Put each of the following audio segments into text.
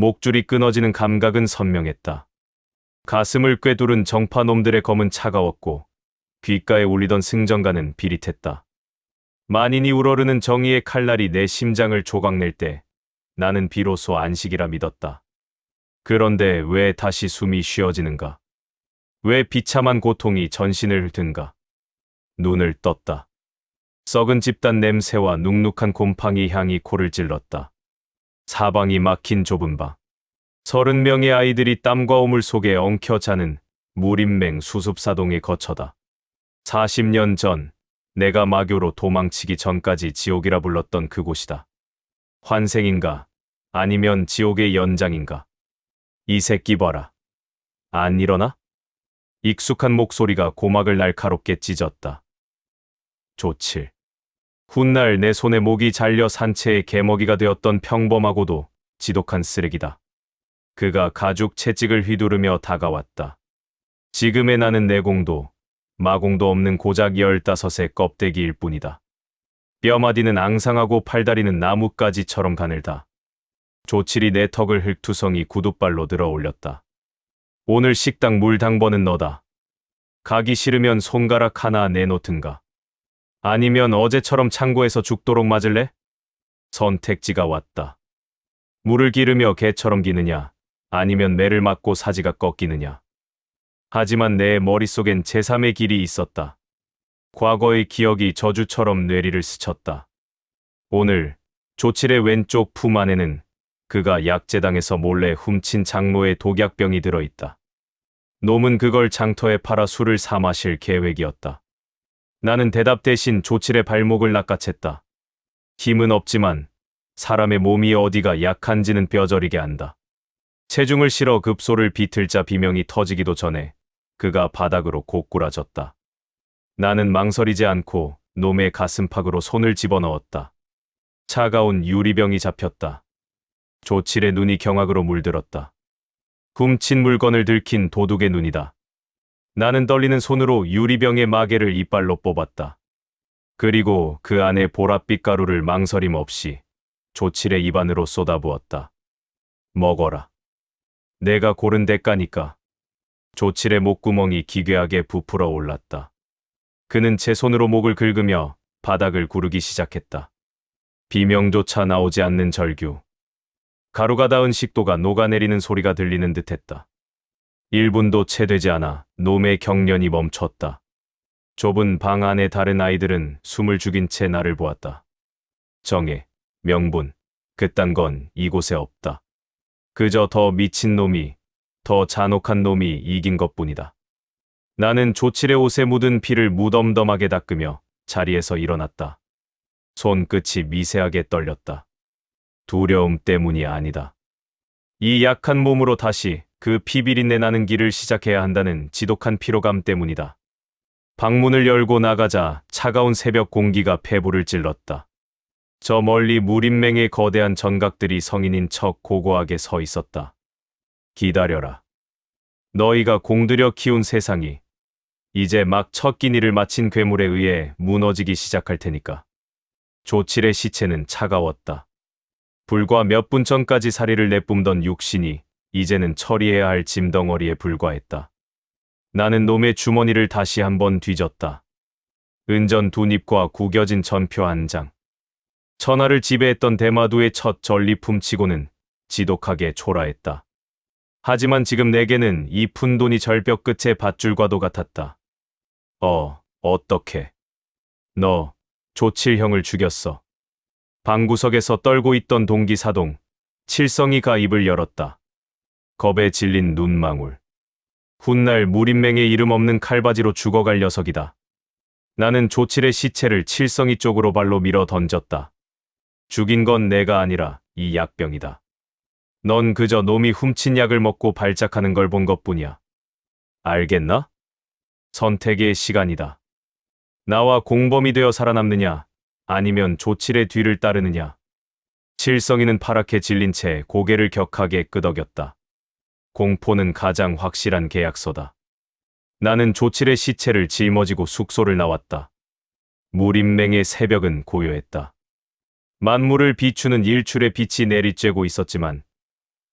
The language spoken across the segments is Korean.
목줄이 끊어지는 감각은 선명했다. 가슴을 꿰두른 정파놈들의 검은 차가웠고 귓가에 울리던 승전가는 비릿했다. 만인이 우러르는 정의의 칼날이 내 심장을 조각낼 때 나는 비로소 안식이라 믿었다. 그런데 왜 다시 숨이 쉬어지는가? 왜 비참한 고통이 전신을 든가? 눈을 떴다. 썩은 집단 냄새와 눅눅한 곰팡이 향이 코를 찔렀다. 사방이 막힌 좁은 방. 30명의 아이들이 땀과 오물 속에 엉켜 자는 무림맹 수습사동의 거처다. 40년 전 내가 마교로 도망치기 전까지 지옥이라 불렀던 그곳이다. 환생인가? 아니면 지옥의 연장인가? 이 새끼 봐라. 안 일어나? 익숙한 목소리가 고막을 날카롭게 찢었다. 조칠. 훗날 내 손에 목이 잘려 산채의 개먹이가 되었던 평범하고도 지독한 쓰레기다. 그가 가죽 채찍을 휘두르며 다가왔다. 지금의 나는 내공도 마공도 없는 고작 15의 껍데기일 뿐이다. 뼈마디는 앙상하고 팔다리는 나뭇가지처럼 가늘다. 조칠이 내 턱을 흙투성이 구둣발로 들어 올렸다. 오늘 식당 물당번은 너다. 가기 싫으면 손가락 하나 내놓든가. 아니면 어제처럼 창고에서 죽도록 맞을래? 선택지가 왔다. 물을 기르며 개처럼 기느냐, 아니면 매를 맞고 사지가 꺾이느냐. 하지만 내 머릿속엔 제3의 길이 있었다. 과거의 기억이 저주처럼 뇌리를 스쳤다. 오늘 조칠의 왼쪽 품 안에는 그가 약재당에서 몰래 훔친 장로의 독약병이 들어있다. 놈은 그걸 장터에 팔아 술을 사 마실 계획이었다. 나는 대답 대신 조칠의 발목을 낚아챘다. 힘은 없지만 사람의 몸이 어디가 약한지는 뼈저리게 안다. 체중을 실어 급소를 비틀자 비명이 터지기도 전에 그가 바닥으로 고꾸라졌다. 나는 망설이지 않고 놈의 가슴팍으로 손을 집어넣었다. 차가운 유리병이 잡혔다. 조칠의 눈이 경악으로 물들었다. 훔친 물건을 들킨 도둑의 눈이다. 나는 떨리는 손으로 유리병의 마개를 이빨로 뽑았다. 그리고 그 안에 보랏빛 가루를 망설임 없이 조칠의 입안으로 쏟아부었다. 먹어라. 내가 고른 대가니까. 조칠의 목구멍이 기괴하게 부풀어 올랐다. 그는 제 손으로 목을 긁으며 바닥을 구르기 시작했다. 비명조차 나오지 않는 절규. 가루가 닿은 식도가 녹아내리는 소리가 들리는 듯했다. 1분도 채 되지 않아 놈의 경련이 멈췄다. 좁은 방 안의 다른 아이들은 숨을 죽인 채 나를 보았다. 정의, 명분, 그딴 건 이곳에 없다. 그저 더 미친 놈이, 더 잔혹한 놈이 이긴 것뿐이다. 나는 조칠의 옷에 묻은 피를 무덤덤하게 닦으며 자리에서 일어났다. 손끝이 미세하게 떨렸다. 두려움 때문이 아니다. 이 약한 몸으로 다시 그 피비린내 나는 길을 시작해야 한다는 지독한 피로감 때문이다. 방문을 열고 나가자 차가운 새벽 공기가 폐부를 찔렀다. 저 멀리 무림맹의 거대한 전각들이 성인인 척 고고하게 서 있었다. 기다려라. 너희가 공들여 키운 세상이 이제 막 첫 끼니를 마친 괴물에 의해 무너지기 시작할 테니까. 조칠의 시체는 차가웠다. 불과 몇 분 전까지 사리를 내뿜던 육신이 이제는 처리해야 할 짐덩어리에 불과했다. 나는 놈의 주머니를 다시 한번 뒤졌다. 은전 2잎과 구겨진 전표 1장. 천하를 지배했던 대마도의 첫 전리품치고는 지독하게 초라했다. 하지만 지금 내게는 이 푼돈이 절벽 끝의 밧줄과도 같았다. 어떻게? 너 조칠형을 죽였어. 방구석에서 떨고 있던 동기 사동, 칠성이가 입을 열었다. 겁에 질린 눈망울. 훗날 무림맹의 이름 없는 칼바지로 죽어갈 녀석이다. 나는 조칠의 시체를 칠성이 쪽으로 발로 밀어 던졌다. 죽인 건 내가 아니라 이 약병이다. 넌 그저 놈이 훔친 약을 먹고 발작하는 걸 본 것뿐이야. 알겠나? 선택의 시간이다. 나와 공범이 되어 살아남느냐, 아니면 조칠의 뒤를 따르느냐. 칠성이는 파랗게 질린 채 고개를 격하게 끄덕였다. 공포는 가장 확실한 계약서다. 나는 조칠의 시체를 짊어지고 숙소를 나왔다. 무림맹의 새벽은 고요했다. 만물을 비추는 일출의 빛이 내리쬐고 있었지만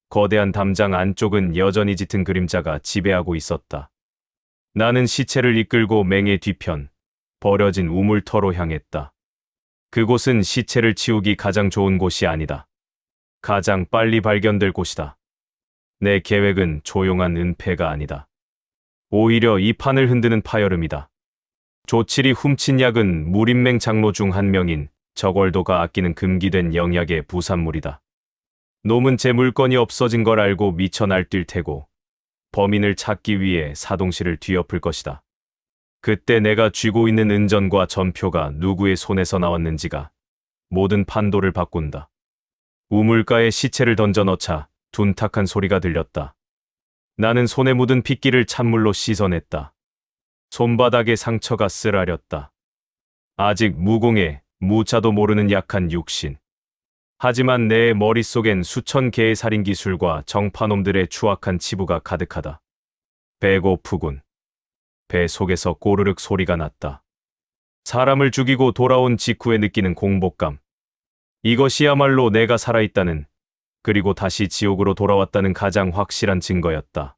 거대한 담장 안쪽은 여전히 짙은 그림자가 지배하고 있었다. 나는 시체를 이끌고 맹의 뒤편, 버려진 우물터로 향했다. 그곳은 시체를 치우기 가장 좋은 곳이 아니다. 가장 빨리 발견될 곳이다. 내 계획은 조용한 은폐가 아니다. 오히려 이 판을 흔드는 파열음이다. 조칠이 훔친 약은 무림맹 장로 중 한 명인 저걸도가 아끼는 금기된 영약의 부산물이다. 놈은 제 물건이 없어진 걸 알고 미쳐 날뛸 테고 범인을 찾기 위해 사동실을 뒤엎을 것이다. 그때 내가 쥐고 있는 은전과 전표가 누구의 손에서 나왔는지가 모든 판도를 바꾼다. 우물가에 시체를 던져 넣자 둔탁한 소리가 들렸다. 나는 손에 묻은 핏기를 찬물로 씻어냈다. 손바닥에 상처가 쓰라렸다. 아직 무공해, 무자도 모르는 약한 육신. 하지만 내 머릿속엔 수천 개의 살인 기술과 정파놈들의 추악한 치부가 가득하다. 배고프군. 배 속에서 꼬르륵 소리가 났다. 사람을 죽이고 돌아온 직후에 느끼는 공복감. 이것이야말로 내가 살아있다는, 그리고 다시 지옥으로 돌아왔다는 가장 확실한 증거였다.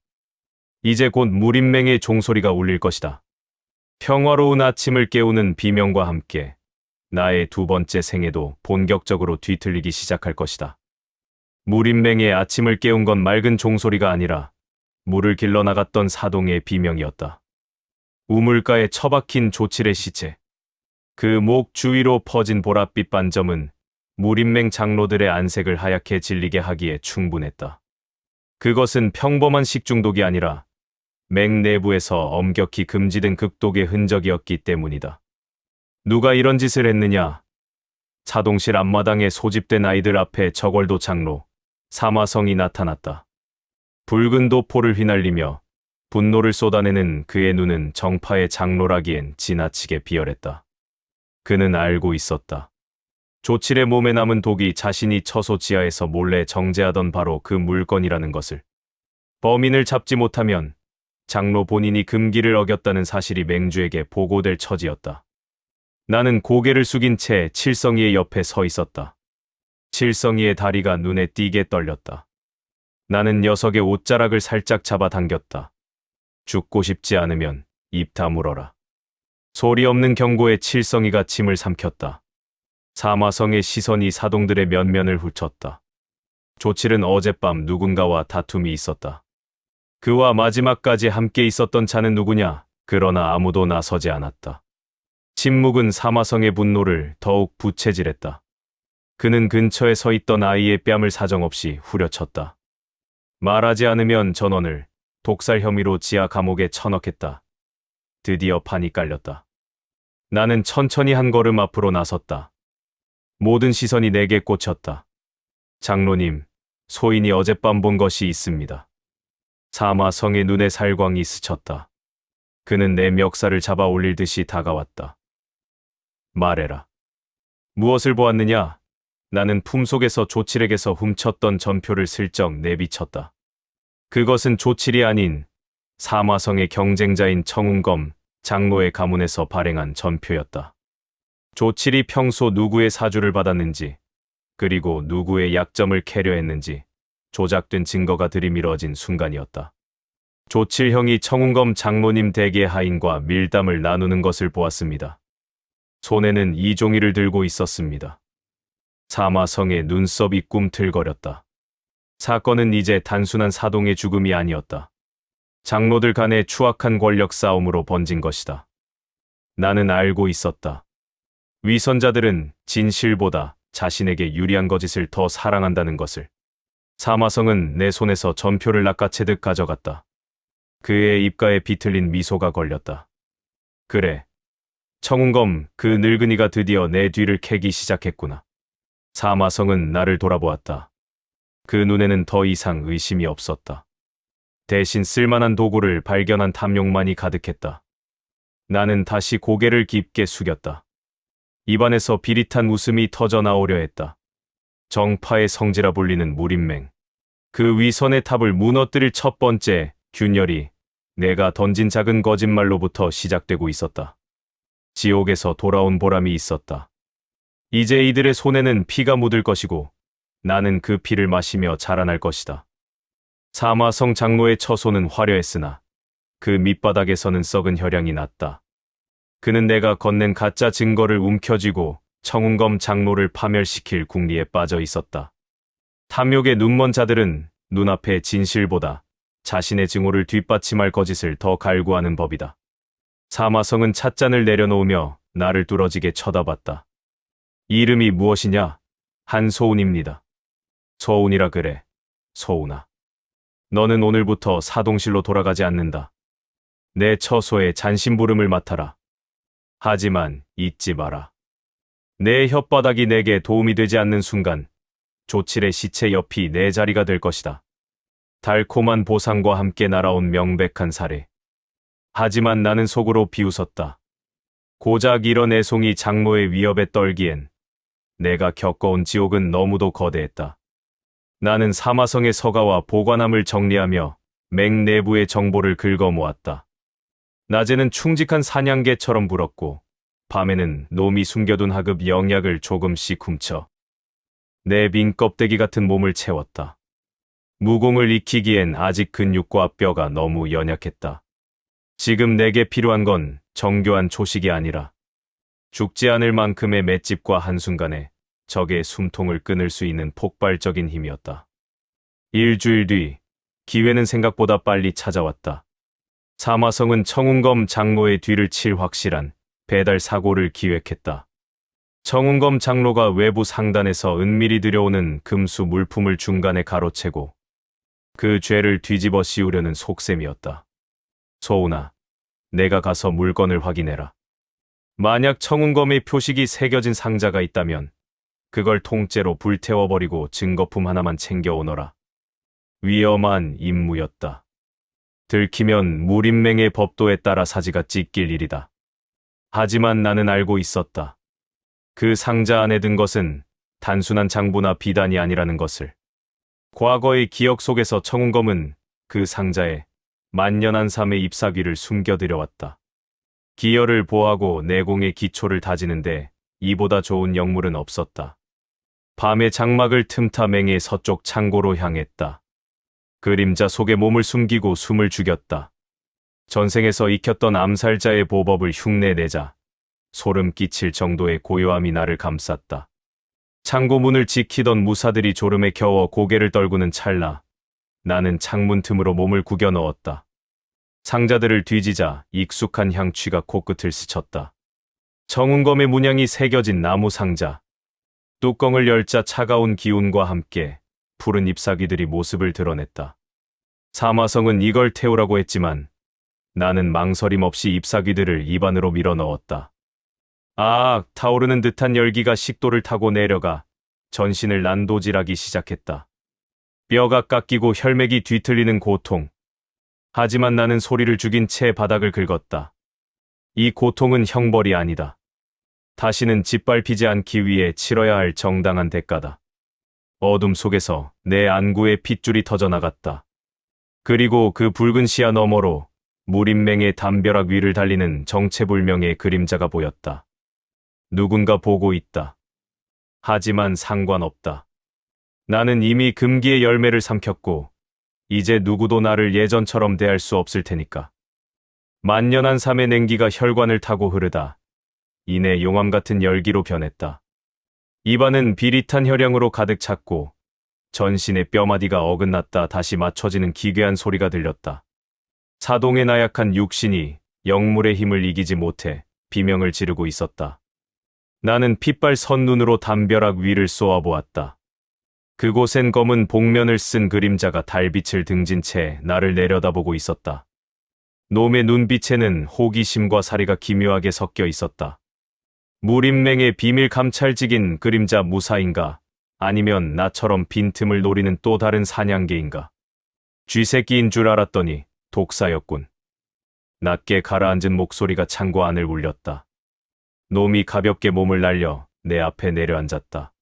이제 곧 무림맹의 종소리가 울릴 것이다. 평화로운 아침을 깨우는 비명과 함께 나의 두 번째 생애도 본격적으로 뒤틀리기 시작할 것이다. 무림맹의 아침을 깨운 건 맑은 종소리가 아니라 물을 길러 나갔던 사동의 비명이었다. 우물가에 처박힌 조칠의 시체. 그 목 주위로 퍼진 보랏빛 반점은 무림맹 장로들의 안색을 하얗게 질리게 하기에 충분했다. 그것은 평범한 식중독이 아니라 맹 내부에서 엄격히 금지된 극독의 흔적이었기 때문이다. 누가 이런 짓을 했느냐? 사동실 앞마당에 소집된 아이들 앞에 저걸도 장로, 사마성이 나타났다. 붉은 도포를 휘날리며 분노를 쏟아내는 그의 눈은 정파의 장로라기엔 지나치게 비열했다. 그는 알고 있었다. 조칠의 몸에 남은 독이 자신이 처소 지하에서 몰래 정제하던 바로 그 물건이라는 것을. 범인을 잡지 못하면 장로 본인이 금기를 어겼다는 사실이 맹주에게 보고될 처지였다. 나는 고개를 숙인 채 칠성이의 옆에 서 있었다. 칠성이의 다리가 눈에 띄게 떨렸다. 나는 녀석의 옷자락을 살짝 잡아당겼다. 죽고 싶지 않으면 입 다물어라. 소리 없는 경고에 칠성이가 침을 삼켰다. 사마성의 시선이 사동들의 면면을 훑었다. 조칠은 어젯밤 누군가와 다툼이 있었다. 그와 마지막까지 함께 있었던 자는 누구냐? 그러나 아무도 나서지 않았다. 침묵은 사마성의 분노를 더욱 부채질했다. 그는 근처에 서 있던 아이의 뺨을 사정없이 후려쳤다. 말하지 않으면 전원을 독살 혐의로 지하 감옥에 쳐넣겠다. 드디어 판이 깔렸다. 나는 천천히 한 걸음 앞으로 나섰다. 모든 시선이 내게 꽂혔다. 장로님, 소인이 어젯밤 본 것이 있습니다. 사마성의 눈에 살광이 스쳤다. 그는 내 멱살을 잡아 올릴 듯이 다가왔다. 말해라. 무엇을 보았느냐? 나는 품속에서 조칠에게서 훔쳤던 전표를 슬쩍 내비쳤다. 그것은 조칠이 아닌 사마성의 경쟁자인 청운검 장로의 가문에서 발행한 전표였다. 조칠이 평소 누구의 사주를 받았는지, 그리고 누구의 약점을 캐려 했는지 조작된 증거가 들이밀어진 순간이었다. 조칠 형이 청운검 장로님 댁의 하인과 밀담을 나누는 것을 보았습니다. 손에는 이 종이를 들고 있었습니다. 사마성의 눈썹이 꿈틀거렸다. 사건은 이제 단순한 사동의 죽음이 아니었다. 장로들 간의 추악한 권력 싸움으로 번진 것이다. 나는 알고 있었다. 위선자들은 진실보다 자신에게 유리한 거짓을 더 사랑한다는 것을. 사마성은 내 손에서 전표를 낚아채듯 가져갔다. 그의 입가에 비틀린 미소가 걸렸다. 그래. 청운검, 그 늙은이가 드디어 내 뒤를 캐기 시작했구나. 사마성은 나를 돌아보았다. 그 눈에는 더 이상 의심이 없었다. 대신 쓸만한 도구를 발견한 탐욕만이 가득했다. 나는 다시 고개를 깊게 숙였다. 입안에서 비릿한 웃음이 터져 나오려 했다. 정파의 성지라 불리는 무림맹. 그 위선의 탑을 무너뜨릴 첫 번째 균열이 내가 던진 작은 거짓말로부터 시작되고 있었다. 지옥에서 돌아온 보람이 있었다. 이제 이들의 손에는 피가 묻을 것이고 나는 그 피를 마시며 자라날 것이다. 사마성 장로의 처소는 화려했으나 그 밑바닥에서는 썩은 혈향이 났다. 그는 내가 건넨 가짜 증거를 움켜쥐고 청운검 장로를 파멸시킬 궁리에 빠져 있었다. 탐욕에 눈먼 자들은 눈앞의 진실보다 자신의 증오를 뒷받침할 거짓을 더 갈구하는 법이다. 사마성은 찻잔을 내려놓으며 나를 뚫어지게 쳐다봤다. 이름이 무엇이냐? 한소운입니다. 소운이라 그래, 소운아. 너는 오늘부터 사동실로 돌아가지 않는다. 내 처소에 잔심부름을 맡아라. 하지만 잊지 마라. 내 혓바닥이 내게 도움이 되지 않는 순간 조칠의 시체 옆이 내 자리가 될 것이다. 달콤한 보상과 함께 날아온 명백한 사례. 하지만 나는 속으로 비웃었다. 고작 이런 애송이 장로의 위협에 떨기엔 내가 겪어온 지옥은 너무도 거대했다. 나는 사마성의 서가와 보관함을 정리하며 맹 내부의 정보를 긁어 모았다. 낮에는 충직한 사냥개처럼 불었고 밤에는 놈이 숨겨둔 하급 영약을 조금씩 훔쳐 내 빈 껍데기 같은 몸을 채웠다. 무공을 익히기엔 아직 근육과 뼈가 너무 연약했다. 지금 내게 필요한 건 정교한 초식이 아니라 죽지 않을 만큼의 맷집과 한순간에 적의 숨통을 끊을 수 있는 폭발적인 힘이었다. 일주일 뒤 기회는 생각보다 빨리 찾아왔다. 사마성은 청운검 장로의 뒤를 칠 확실한 배달 사고를 기획했다. 청운검 장로가 외부 상단에서 은밀히 들여오는 금수 물품을 중간에 가로채고 그 죄를 뒤집어 씌우려는 속셈이었다. 소운아, 내가 가서 물건을 확인해라. 만약 청운검의 표식이 새겨진 상자가 있다면 그걸 통째로 불태워버리고 증거품 하나만 챙겨오너라. 위험한 임무였다. 들키면 무림맹의 법도에 따라 사지가 찢길 일이다. 하지만 나는 알고 있었다. 그 상자 안에 든 것은 단순한 장부나 비단이 아니라는 것을. 과거의 기억 속에서 청운검은 그 상자에 만년한 삶의 잎사귀를 숨겨들여왔다. 기여를 보하고 내공의 기초를 다지는데 이보다 좋은 영물은 없었다. 밤의 장막을 틈타 맹의 서쪽 창고로 향했다. 그림자 속에 몸을 숨기고 숨을 죽였다. 전생에서 익혔던 암살자의 보법을 흉내내자 소름 끼칠 정도의 고요함이 나를 감쌌다. 창고 문을 지키던 무사들이 졸음에 겨워 고개를 떨구는 찰나 나는 창문 틈으로 몸을 구겨 넣었다. 상자들을 뒤지자 익숙한 향취가 코끝을 스쳤다. 청운검의 문양이 새겨진 나무 상자. 뚜껑을 열자 차가운 기운과 함께 푸른 잎사귀들이 모습을 드러냈다. 사마성은 이걸 태우라고 했지만 나는 망설임 없이 잎사귀들을 입안으로 밀어 넣었다. 타오르는 듯한 열기가 식도를 타고 내려가 전신을 난도질하기 시작했다. 뼈가 깎이고 혈맥이 뒤틀리는 고통. 하지만 나는 소리를 죽인 채 바닥을 긁었다. 이 고통은 형벌이 아니다. 다시는 짓밟히지 않기 위해 치러야 할 정당한 대가다. 어둠 속에서 내 안구에 핏줄이 터져나갔다. 그리고 그 붉은 시야 너머로 무림맹의 담벼락 위를 달리는 정체불명의 그림자가 보였다. 누군가 보고 있다. 하지만 상관없다. 나는 이미 금기의 열매를 삼켰고 이제 누구도 나를 예전처럼 대할 수 없을 테니까. 만년한 삶의 냉기가 혈관을 타고 흐르다 이내 용암 같은 열기로 변했다. 입안은 비릿한 혈향으로 가득 찼고 전신의 뼈마디가 어긋났다 다시 맞춰지는 기괴한 소리가 들렸다. 사동에 나약한 육신이 영물의 힘을 이기지 못해 비명을 지르고 있었다. 나는 핏발 선눈으로 담벼락 위를 쏘아보았다. 그곳엔 검은 복면을 쓴 그림자가 달빛을 등진 채 나를 내려다보고 있었다. 놈의 눈빛에는 호기심과 사리가 기묘하게 섞여 있었다. 무림맹의 비밀 감찰직인 그림자 무사인가? 아니면 나처럼 빈틈을 노리는 또 다른 사냥개인가? 쥐새끼인 줄 알았더니 독사였군. 낮게 가라앉은 목소리가 창고 안을 울렸다. 놈이 가볍게 몸을 날려 내 앞에 내려앉았다.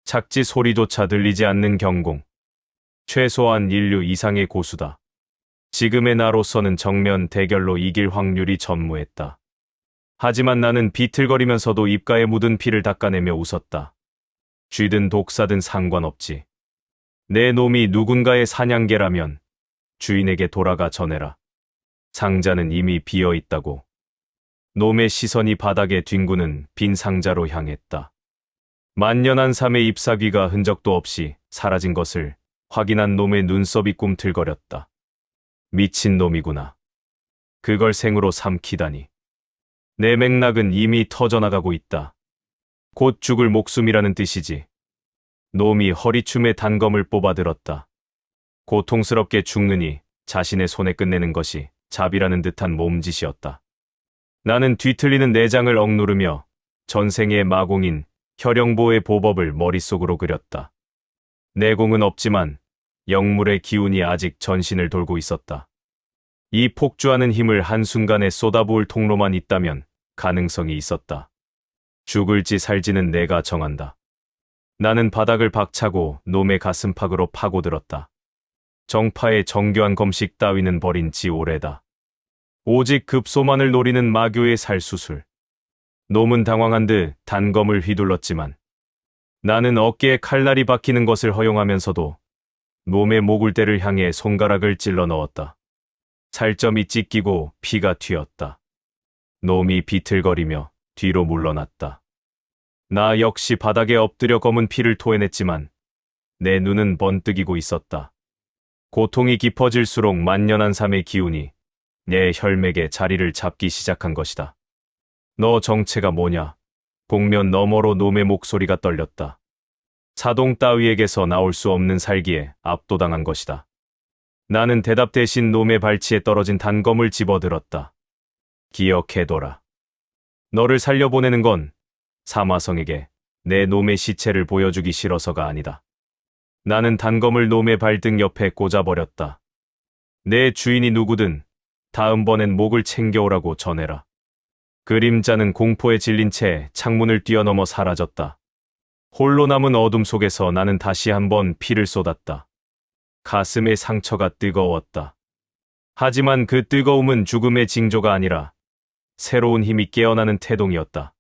착지 소리조차 들리지 않는 경공. 최소한 인류 이상의 고수다. 지금의 나로서는 정면 대결로 이길 확률이 전무했다. 하지만 나는 비틀거리면서도 입가에 묻은 피를 닦아내며 웃었다. 쥐든 독사든 상관없지. 내 놈이 누군가의 사냥개라면 주인에게 돌아가 전해라. 상자는 이미 비어 있다고. 놈의 시선이 바닥에 뒹구는 빈 상자로 향했다. 만년한 삶의 잎사귀가 흔적도 없이 사라진 것을 확인한 놈의 눈썹이 꿈틀거렸다. 미친 놈이구나. 그걸 생으로 삼키다니. 내 맥락은 이미 터져나가고 있다. 곧 죽을 목숨이라는 뜻이지. 놈이 허리춤에 단검을 뽑아들었다. 고통스럽게 죽느니 자신의 손에 끝내는 것이 자비라는 듯한 몸짓이었다. 나는 뒤틀리는 내장을 억누르며 전생의 마공인 혈영보의 보법을 머릿속으로 그렸다. 내공은 없지만 영물의 기운이 아직 전신을 돌고 있었다. 이 폭주하는 힘을 한순간에 쏟아부을 통로만 있다면 가능성이 있었다. 죽을지 살지는 내가 정한다. 나는 바닥을 박차고 놈의 가슴팍으로 파고들었다. 정파의 정교한 검식 따위는 버린 지 오래다. 오직 급소만을 노리는 마교의 살수술. 놈은 당황한 듯 단검을 휘둘렀지만 나는 어깨에 칼날이 박히는 것을 허용하면서도 놈의 목울대를 향해 손가락을 찔러 넣었다. 살점이 찢기고 피가 튀었다. 놈이 비틀거리며 뒤로 물러났다. 나 역시 바닥에 엎드려 검은 피를 토해냈지만 내 눈은 번뜩이고 있었다. 고통이 깊어질수록 만연한 삶의 기운이 내 혈맥에 자리를 잡기 시작한 것이다. 너 정체가 뭐냐? 복면 너머로 놈의 목소리가 떨렸다. 사동 따위에게서 나올 수 없는 살기에 압도당한 것이다. 나는 대답 대신 놈의 발치에 떨어진 단검을 집어들었다. 기억해둬라. 너를 살려보내는 건 사마성에게 내 놈의 시체를 보여주기 싫어서가 아니다. 나는 단검을 놈의 발등 옆에 꽂아버렸다. 내 주인이 누구든 다음번엔 목을 챙겨오라고 전해라. 그림자는 공포에 질린 채 창문을 뛰어넘어 사라졌다. 홀로 남은 어둠 속에서 나는 다시 한번 피를 쏟았다. 가슴의 상처가 뜨거웠다. 하지만 그 뜨거움은 죽음의 징조가 아니라 새로운 힘이 깨어나는 태동이었다.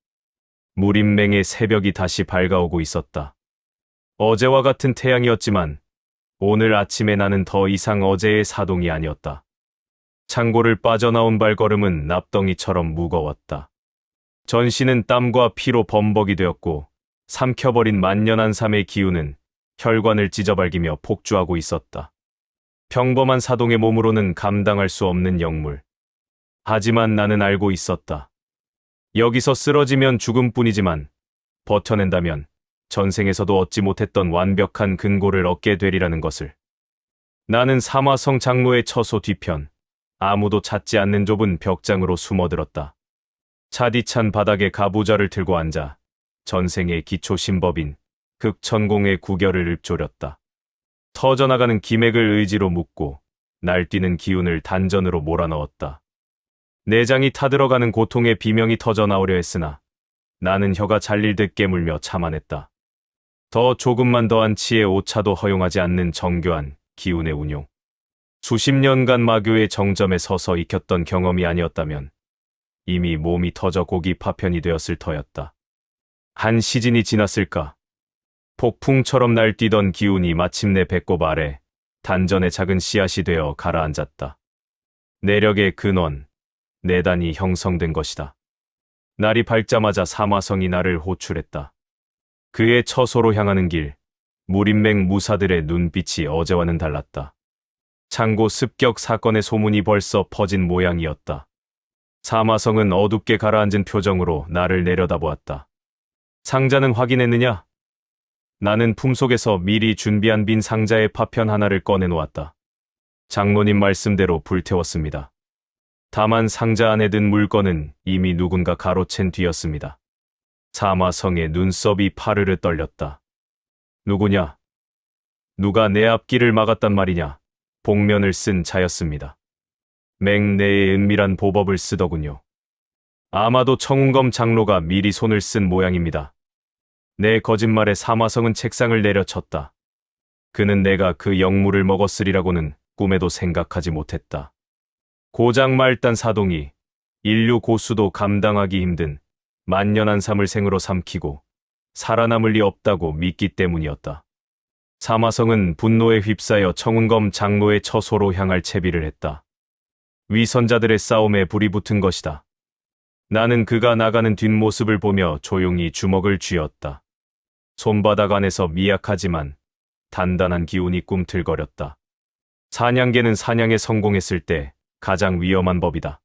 무림맹의 새벽이 다시 밝아오고 있었다. 어제와 같은 태양이었지만 오늘 아침에 나는 더 이상 어제의 사동이 아니었다. 창고를 빠져나온 발걸음은 납덩이처럼 무거웠다. 전신은 땀과 피로 범벅이 되었고 삼켜버린 만연한 삶의 기운은 혈관을 찢어발기며 폭주하고 있었다. 평범한 사동의 몸으로는 감당할 수 없는 영물. 하지만 나는 알고 있었다. 여기서 쓰러지면 죽음뿐이지만 버텨낸다면 전생에서도 얻지 못했던 완벽한 근고를 얻게 되리라는 것을. 나는 사마성 장로의 처소 뒤편, 아무도 찾지 않는 좁은 벽장으로 숨어들었다. 차디찬 바닥에 가부좌를 들고 앉아 전생의 기초 신법인 극천공의 구결을 읊조렸다. 터져나가는 기맥을 의지로 묶고 날뛰는 기운을 단전으로 몰아넣었다. 내장이 타들어가는 고통의 비명이 터져나오려 했으나 나는 혀가 잘릴 듯 깨물며 참아냈다. 더 조금만 더한 치의 오차도 허용하지 않는 정교한 기운의 운용. 수십 년간 마교의 정점에 서서 익혔던 경험이 아니었다면 이미 몸이 터져 고기 파편이 되었을 터였다. 한 시즌이 지났을까? 폭풍처럼 날뛰던 기운이 마침내 배꼽 아래 단전의 작은 씨앗이 되어 가라앉았다. 내력의 근원, 내단이 형성된 것이다. 날이 밝자마자 사마성이 나를 호출했다. 그의 처소로 향하는 길, 무림맹 무사들의 눈빛이 어제와는 달랐다. 창고 습격 사건의 소문이 벌써 퍼진 모양이었다. 사마성은 어둡게 가라앉은 표정으로 나를 내려다보았다. 상자는 확인했느냐? 나는 품속에서 미리 준비한 빈 상자의 파편 하나를 꺼내놓았다. 장로님 말씀대로 불태웠습니다. 다만 상자 안에 든 물건은 이미 누군가 가로챈 뒤였습니다. 사마성의 눈썹이 파르르 떨렸다. 누구냐? 누가 내 앞길을 막았단 말이냐? 복면을 쓴 자였습니다. 맹내의 은밀한 보법을 쓰더군요. 아마도 청운검 장로가 미리 손을 쓴 모양입니다. 내 거짓말에 사마성은 책상을 내려쳤다. 그는 내가 그 영물을 먹었으리라고는 꿈에도 생각하지 못했다. 고작 말단 사동이 인류 고수도 감당하기 힘든 만연한 삶을 생으로 삼키고 살아남을 리 없다고 믿기 때문이었다. 사마성은 분노에 휩싸여 청운검 장로의 처소로 향할 채비를 했다. 위선자들의 싸움에 불이 붙은 것이다. 나는 그가 나가는 뒷모습을 보며 조용히 주먹을 쥐었다. 손바닥 안에서 미약하지만 단단한 기운이 꿈틀거렸다. 사냥개는 사냥에 성공했을 때 가장 위험한 법이다.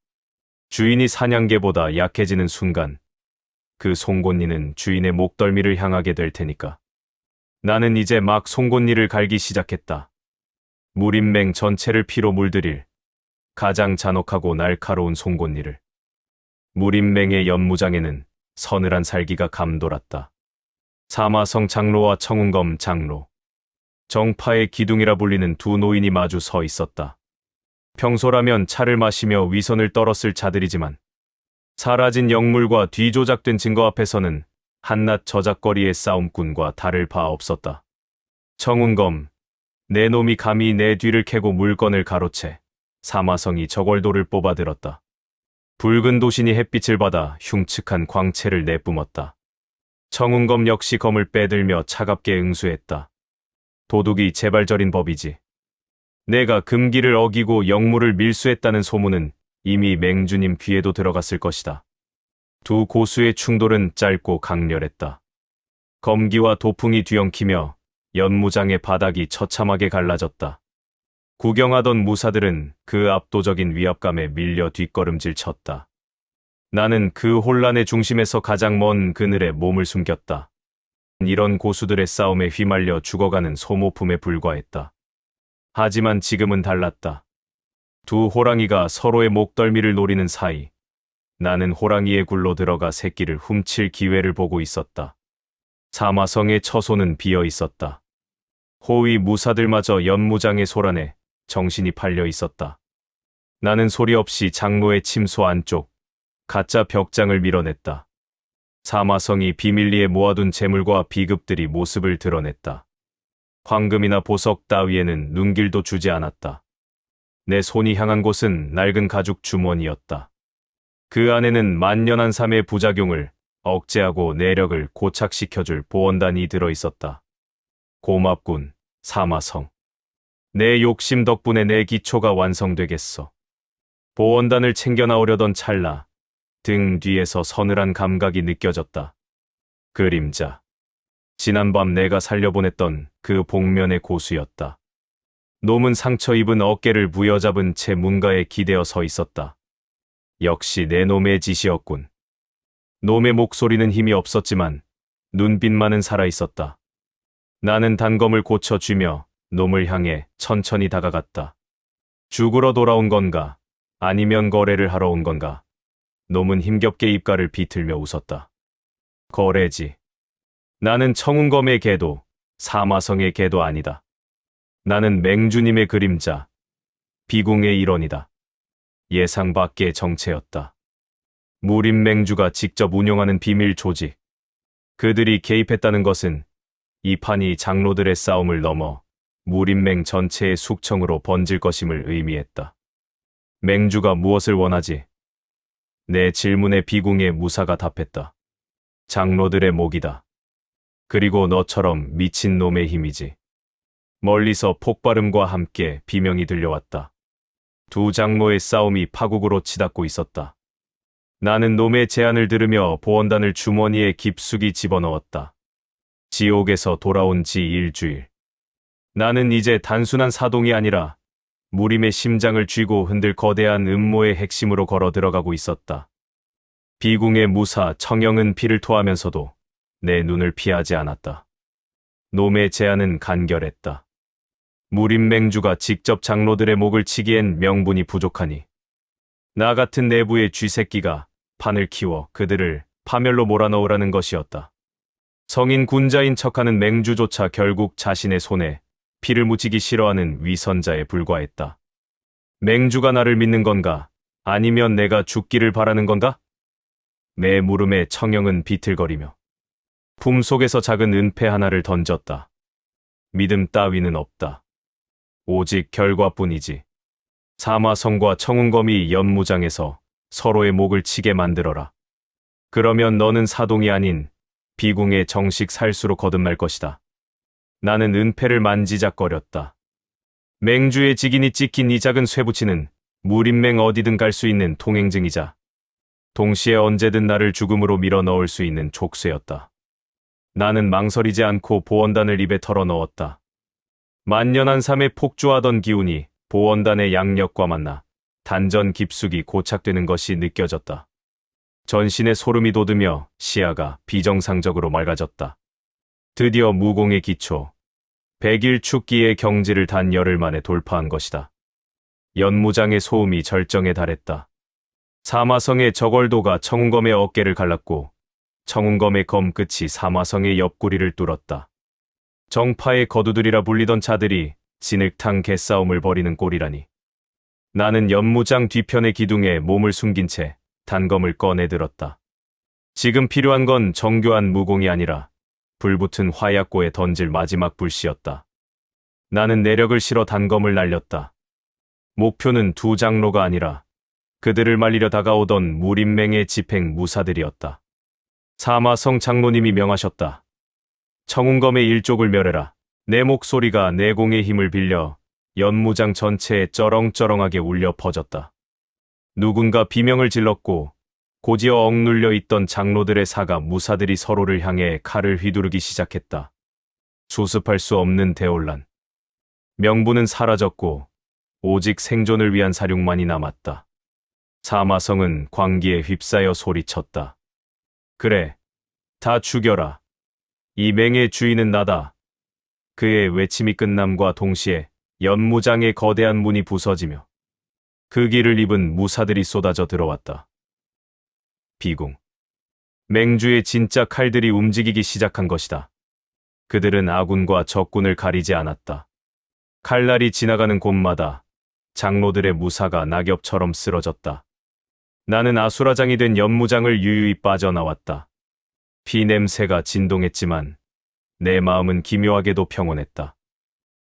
주인이 사냥개보다 약해지는 순간 그 송곳니는 주인의 목덜미를 향하게 될 테니까. 나는 이제 막 송곳니를 갈기 시작했다. 무림맹 전체를 피로 물들일 가장 잔혹하고 날카로운 송곳니를. 무림맹의 연무장에는 서늘한 살기가 감돌았다. 사마성 장로와 청운검 장로, 정파의 기둥이라 불리는 두 노인이 마주 서 있었다. 평소라면 차를 마시며 위선을 떨었을 자들이지만 사라진 영물과 뒤조작된 증거 앞에서는 한낱 저작거리의 싸움꾼과 다를 바 없었다. 청운검, 내 놈이 감히 내 뒤를 캐고 물건을 가로채 사마성이 저걸도를 뽑아들었다. 붉은 도신이 햇빛을 받아 흉측한 광채를 내뿜었다. 청운검 역시 검을 빼들며 차갑게 응수했다. 도둑이 재발절인 법이지. 내가 금기를 어기고 영물을 밀수했다는 소문은 이미 맹주님 귀에도 들어갔을 것이다. 두 고수의 충돌은 짧고 강렬했다. 검기와 도풍이 뒤엉키며 연무장의 바닥이 처참하게 갈라졌다. 구경하던 무사들은 그 압도적인 위압감에 밀려 뒷걸음질 쳤다. 나는 그 혼란의 중심에서 가장 먼 그늘에 몸을 숨겼다. 이런 고수들의 싸움에 휘말려 죽어가는 소모품에 불과했다. 하지만 지금은 달랐다. 두 호랑이가 서로의 목덜미를 노리는 사이 나는 호랑이의 굴로 들어가 새끼를 훔칠 기회를 보고 있었다. 사마성의 처소는 비어 있었다. 호위 무사들마저 연무장의 소란에 정신이 팔려 있었다. 나는 소리 없이 장로의 침소 안쪽 가짜 벽장을 밀어냈다. 사마성이 비밀리에 모아둔 재물과 비급들이 모습을 드러냈다. 황금이나 보석 따위에는 눈길도 주지 않았다. 내 손이 향한 곳은 낡은 가죽 주머니였다. 그 안에는 만년한 삶의 부작용을 억제하고 내력을 고착시켜줄 보원단이 들어있었다. 고맙군, 사마성. 내 욕심 덕분에 내 기초가 완성되겠어. 보원단을 챙겨 나오려던 찰나 등 뒤에서 서늘한 감각이 느껴졌다. 그림자. 지난밤 내가 살려보냈던 그 복면의 고수였다. 놈은 상처 입은 어깨를 부여잡은 채 문가에 기대어 서 있었다. 역시 내 놈의 짓이었군. 놈의 목소리는 힘이 없었지만 눈빛만은 살아있었다. 나는 단검을 고쳐쥐며 놈을 향해 천천히 다가갔다. 죽으러 돌아온 건가? 아니면 거래를 하러 온 건가? 놈은 힘겹게 입가를 비틀며 웃었다. 거래지. 나는 청운검의 개도, 사마성의 개도 아니다. 나는 맹주님의 그림자, 비궁의 일원이다. 예상 밖의 정체였다. 무림맹주가 직접 운영하는 비밀 조직. 그들이 개입했다는 것은 이 판이 장로들의 싸움을 넘어 무림맹 전체의 숙청으로 번질 것임을 의미했다. 맹주가 무엇을 원하지? 내 질문에 비궁의 무사가 답했다. 장로들의 목이다. 그리고 너처럼 미친 놈의 힘이지. 멀리서 폭발음과 함께 비명이 들려왔다. 두 장로의 싸움이 파국으로 치닫고 있었다. 나는 놈의 제안을 들으며 보원단을 주머니에 깊숙이 집어넣었다. 지옥에서 돌아온 지 일주일. 나는 이제 단순한 사동이 아니라 무림의 심장을 쥐고 흔들 거대한 음모의 핵심으로 걸어 들어가고 있었다. 비궁의 무사 청영은 피를 토하면서도 내 눈을 피하지 않았다. 놈의 제안은 간결했다. 무림맹주가 직접 장로들의 목을 치기엔 명분이 부족하니 나 같은 내부의 쥐새끼가 판을 키워 그들을 파멸로 몰아넣으라는 것이었다. 성인 군자인 척하는 맹주조차 결국 자신의 손에 피를 묻히기 싫어하는 위선자에 불과했다. 맹주가 나를 믿는 건가? 아니면 내가 죽기를 바라는 건가? 내 물음에 청영은 비틀거리며 품속에서 작은 은폐 하나를 던졌다. 믿음 따위는 없다. 오직 결과뿐이지. 사마성과 청운검이 연무장에서 서로의 목을 치게 만들어라. 그러면 너는 사동이 아닌 비궁의 정식 살수로 거듭날 것이다. 나는 은폐를 만지작거렸다. 맹주의 직인이 찍힌 이 작은 쇠붙이는 무림맹 어디든 갈 수 있는 통행증이자 동시에 언제든 나를 죽음으로 밀어 넣을 수 있는 족쇄였다. 나는 망설이지 않고 보원단을 입에 털어 넣었다. 만년한 삶에 폭주하던 기운이 보원단의 양력과 만나 단전 깊숙이 고착되는 것이 느껴졌다. 전신에 소름이 돋으며 시야가 비정상적으로 맑아졌다. 드디어 무공의 기초, 100일 축기의 경지를 단 열흘 만에 돌파한 것이다. 연무장의 소음이 절정에 달했다. 사마성의 저걸도가 청운검의 어깨를 갈랐고 청운검의 검끝이 사마성의 옆구리를 뚫었다. 정파의 거두들이라 불리던 자들이 진흙탕 개싸움을 벌이는 꼴이라니. 나는 연무장 뒤편의 기둥에 몸을 숨긴 채 단검을 꺼내들었다. 지금 필요한 건 정교한 무공이 아니라 불붙은 화약고에 던질 마지막 불씨였다. 나는 내력을 실어 단검을 날렸다. 목표는 두 장로가 아니라 그들을 말리려 다가오던 무림맹의 집행 무사들이었다. 사마성 장로님이 명하셨다. 청운검의 일족을 멸해라. 내 목소리가 내공의 힘을 빌려 연무장 전체에 쩌렁쩌렁하게 울려 퍼졌다. 누군가 비명을 질렀고 고지어 억눌려 있던 장로들의 사가 무사들이 서로를 향해 칼을 휘두르기 시작했다. 수습할 수 없는 대혼란. 명분은 사라졌고 오직 생존을 위한 사륙만이 남았다. 사마성은 광기에 휩싸여 소리쳤다. 그래, 다 죽여라. 이 맹의 주인은 나다. 그의 외침이 끝남과 동시에 연무장의 거대한 문이 부서지며 그 길을 입은 무사들이 쏟아져 들어왔다. 비궁. 맹주의 진짜 칼들이 움직이기 시작한 것이다. 그들은 아군과 적군을 가리지 않았다. 칼날이 지나가는 곳마다 장로들의 무사가 낙엽처럼 쓰러졌다. 나는 아수라장이 된 연무장을 유유히 빠져나왔다. 피 냄새가 진동했지만 내 마음은 기묘하게도 평온했다.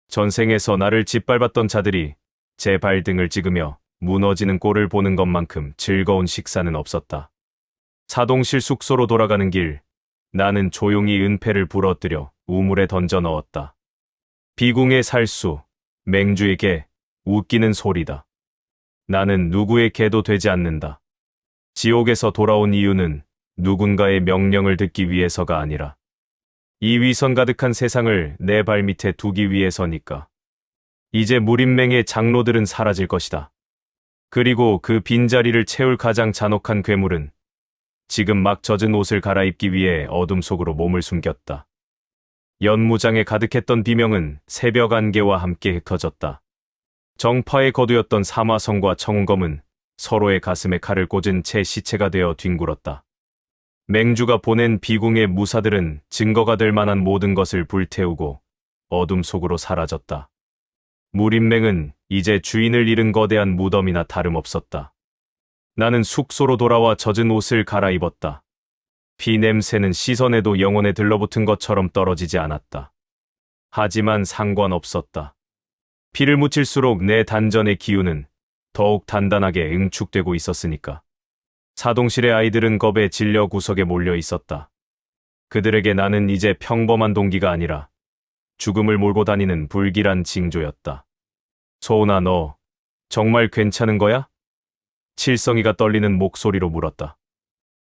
전생에서 나를 짓밟았던 자들이 제 발등을 찍으며 무너지는 꼴을 보는 것만큼 즐거운 식사는 없었다. 사동실 숙소로 돌아가는 길, 나는 조용히 은폐를 부러뜨려 우물에 던져 넣었다. 비궁의 살수, 맹주의 개, 웃기는 소리다. 나는 누구의 개도 되지 않는다. 지옥에서 돌아온 이유는 누군가의 명령을 듣기 위해서가 아니라 이 위선 가득한 세상을 내 발밑에 두기 위해서니까. 이제 무림맹의 장로들은 사라질 것이다. 그리고 그 빈자리를 채울 가장 잔혹한 괴물은 지금 막 젖은 옷을 갈아입기 위해 어둠 속으로 몸을 숨겼다. 연무장에 가득했던 비명은 새벽 안개와 함께 흩어졌다. 정파의 거두였던 사마성과 청운검은 서로의 가슴에 칼을 꽂은 채 시체가 되어 뒹굴었다. 맹주가 보낸 비궁의 무사들은 증거가 될 만한 모든 것을 불태우고 어둠 속으로 사라졌다. 무림맹은 이제 주인을 잃은 거대한 무덤이나 다름없었다. 나는 숙소로 돌아와 젖은 옷을 갈아입었다. 피 냄새는 시선에도 영혼에 들러붙은 것처럼 떨어지지 않았다. 하지만 상관없었다. 피를 묻힐수록 내 단전의 기운은 더욱 단단하게 응축되고 있었으니까. 사동실의 아이들은 겁에 질려 구석에 몰려 있었다. 그들에게 나는 이제 평범한 동기가 아니라 죽음을 몰고 다니는 불길한 징조였다. 소은아, 너 정말 괜찮은 거야? 칠성이가 떨리는 목소리로 물었다.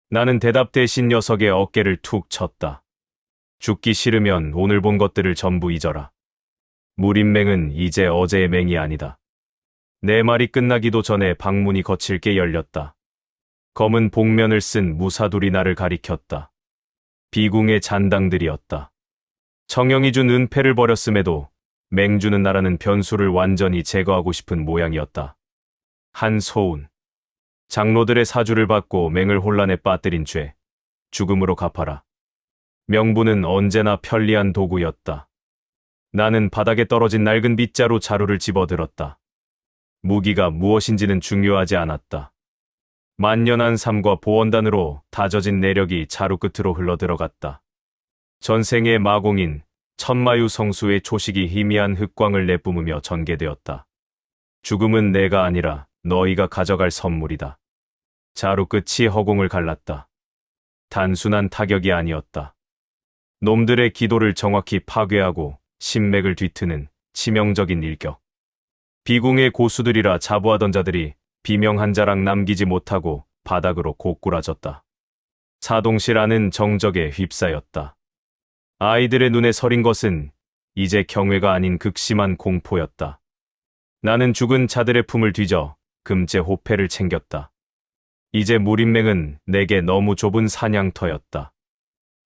나는 대답 대신 녀석의 어깨를 툭 쳤다. 죽기 싫으면 오늘 본 것들을 전부 잊어라. 무림맹은 이제 어제의 맹이 아니다. 내 말이 끝나기도 전에 방문이 거칠게 열렸다. 검은 복면을 쓴 무사둘이 나를 가리켰다. 비궁의 잔당들이었다. 청영이 준 은폐를 버렸음에도 맹주는 나라는 변수를 완전히 제거하고 싶은 모양이었다. 한소운. 장로들의 사주를 받고 맹을 혼란에 빠뜨린 죄, 죽음으로 갚아라. 명분은 언제나 편리한 도구였다. 나는 바닥에 떨어진 낡은 빗자루 자루를 집어들었다. 무기가 무엇인지는 중요하지 않았다. 만년한 삶과 보원단으로 다져진 내력이 자루 끝으로 흘러들어갔다. 전생의 마공인 천마유 성수의 초식이 희미한 흑광을 내뿜으며 전개되었다. 죽음은 내가 아니라 너희가 가져갈 선물이다. 자루 끝이 허공을 갈랐다. 단순한 타격이 아니었다. 놈들의 기도를 정확히 파괴하고 신맥을 뒤트는 치명적인 일격. 비공의 고수들이라 자부하던 자들이 비명 한 자락 남기지 못하고 바닥으로 고꾸라졌다. 사동실 안은 정적에 휩싸였다. 아이들의 눈에 서린 것은 이제 경외가 아닌 극심한 공포였다. 나는 죽은 자들의 품을 뒤져 금제 호패를 챙겼다. 이제 무림맹은 내게 너무 좁은 사냥터였다.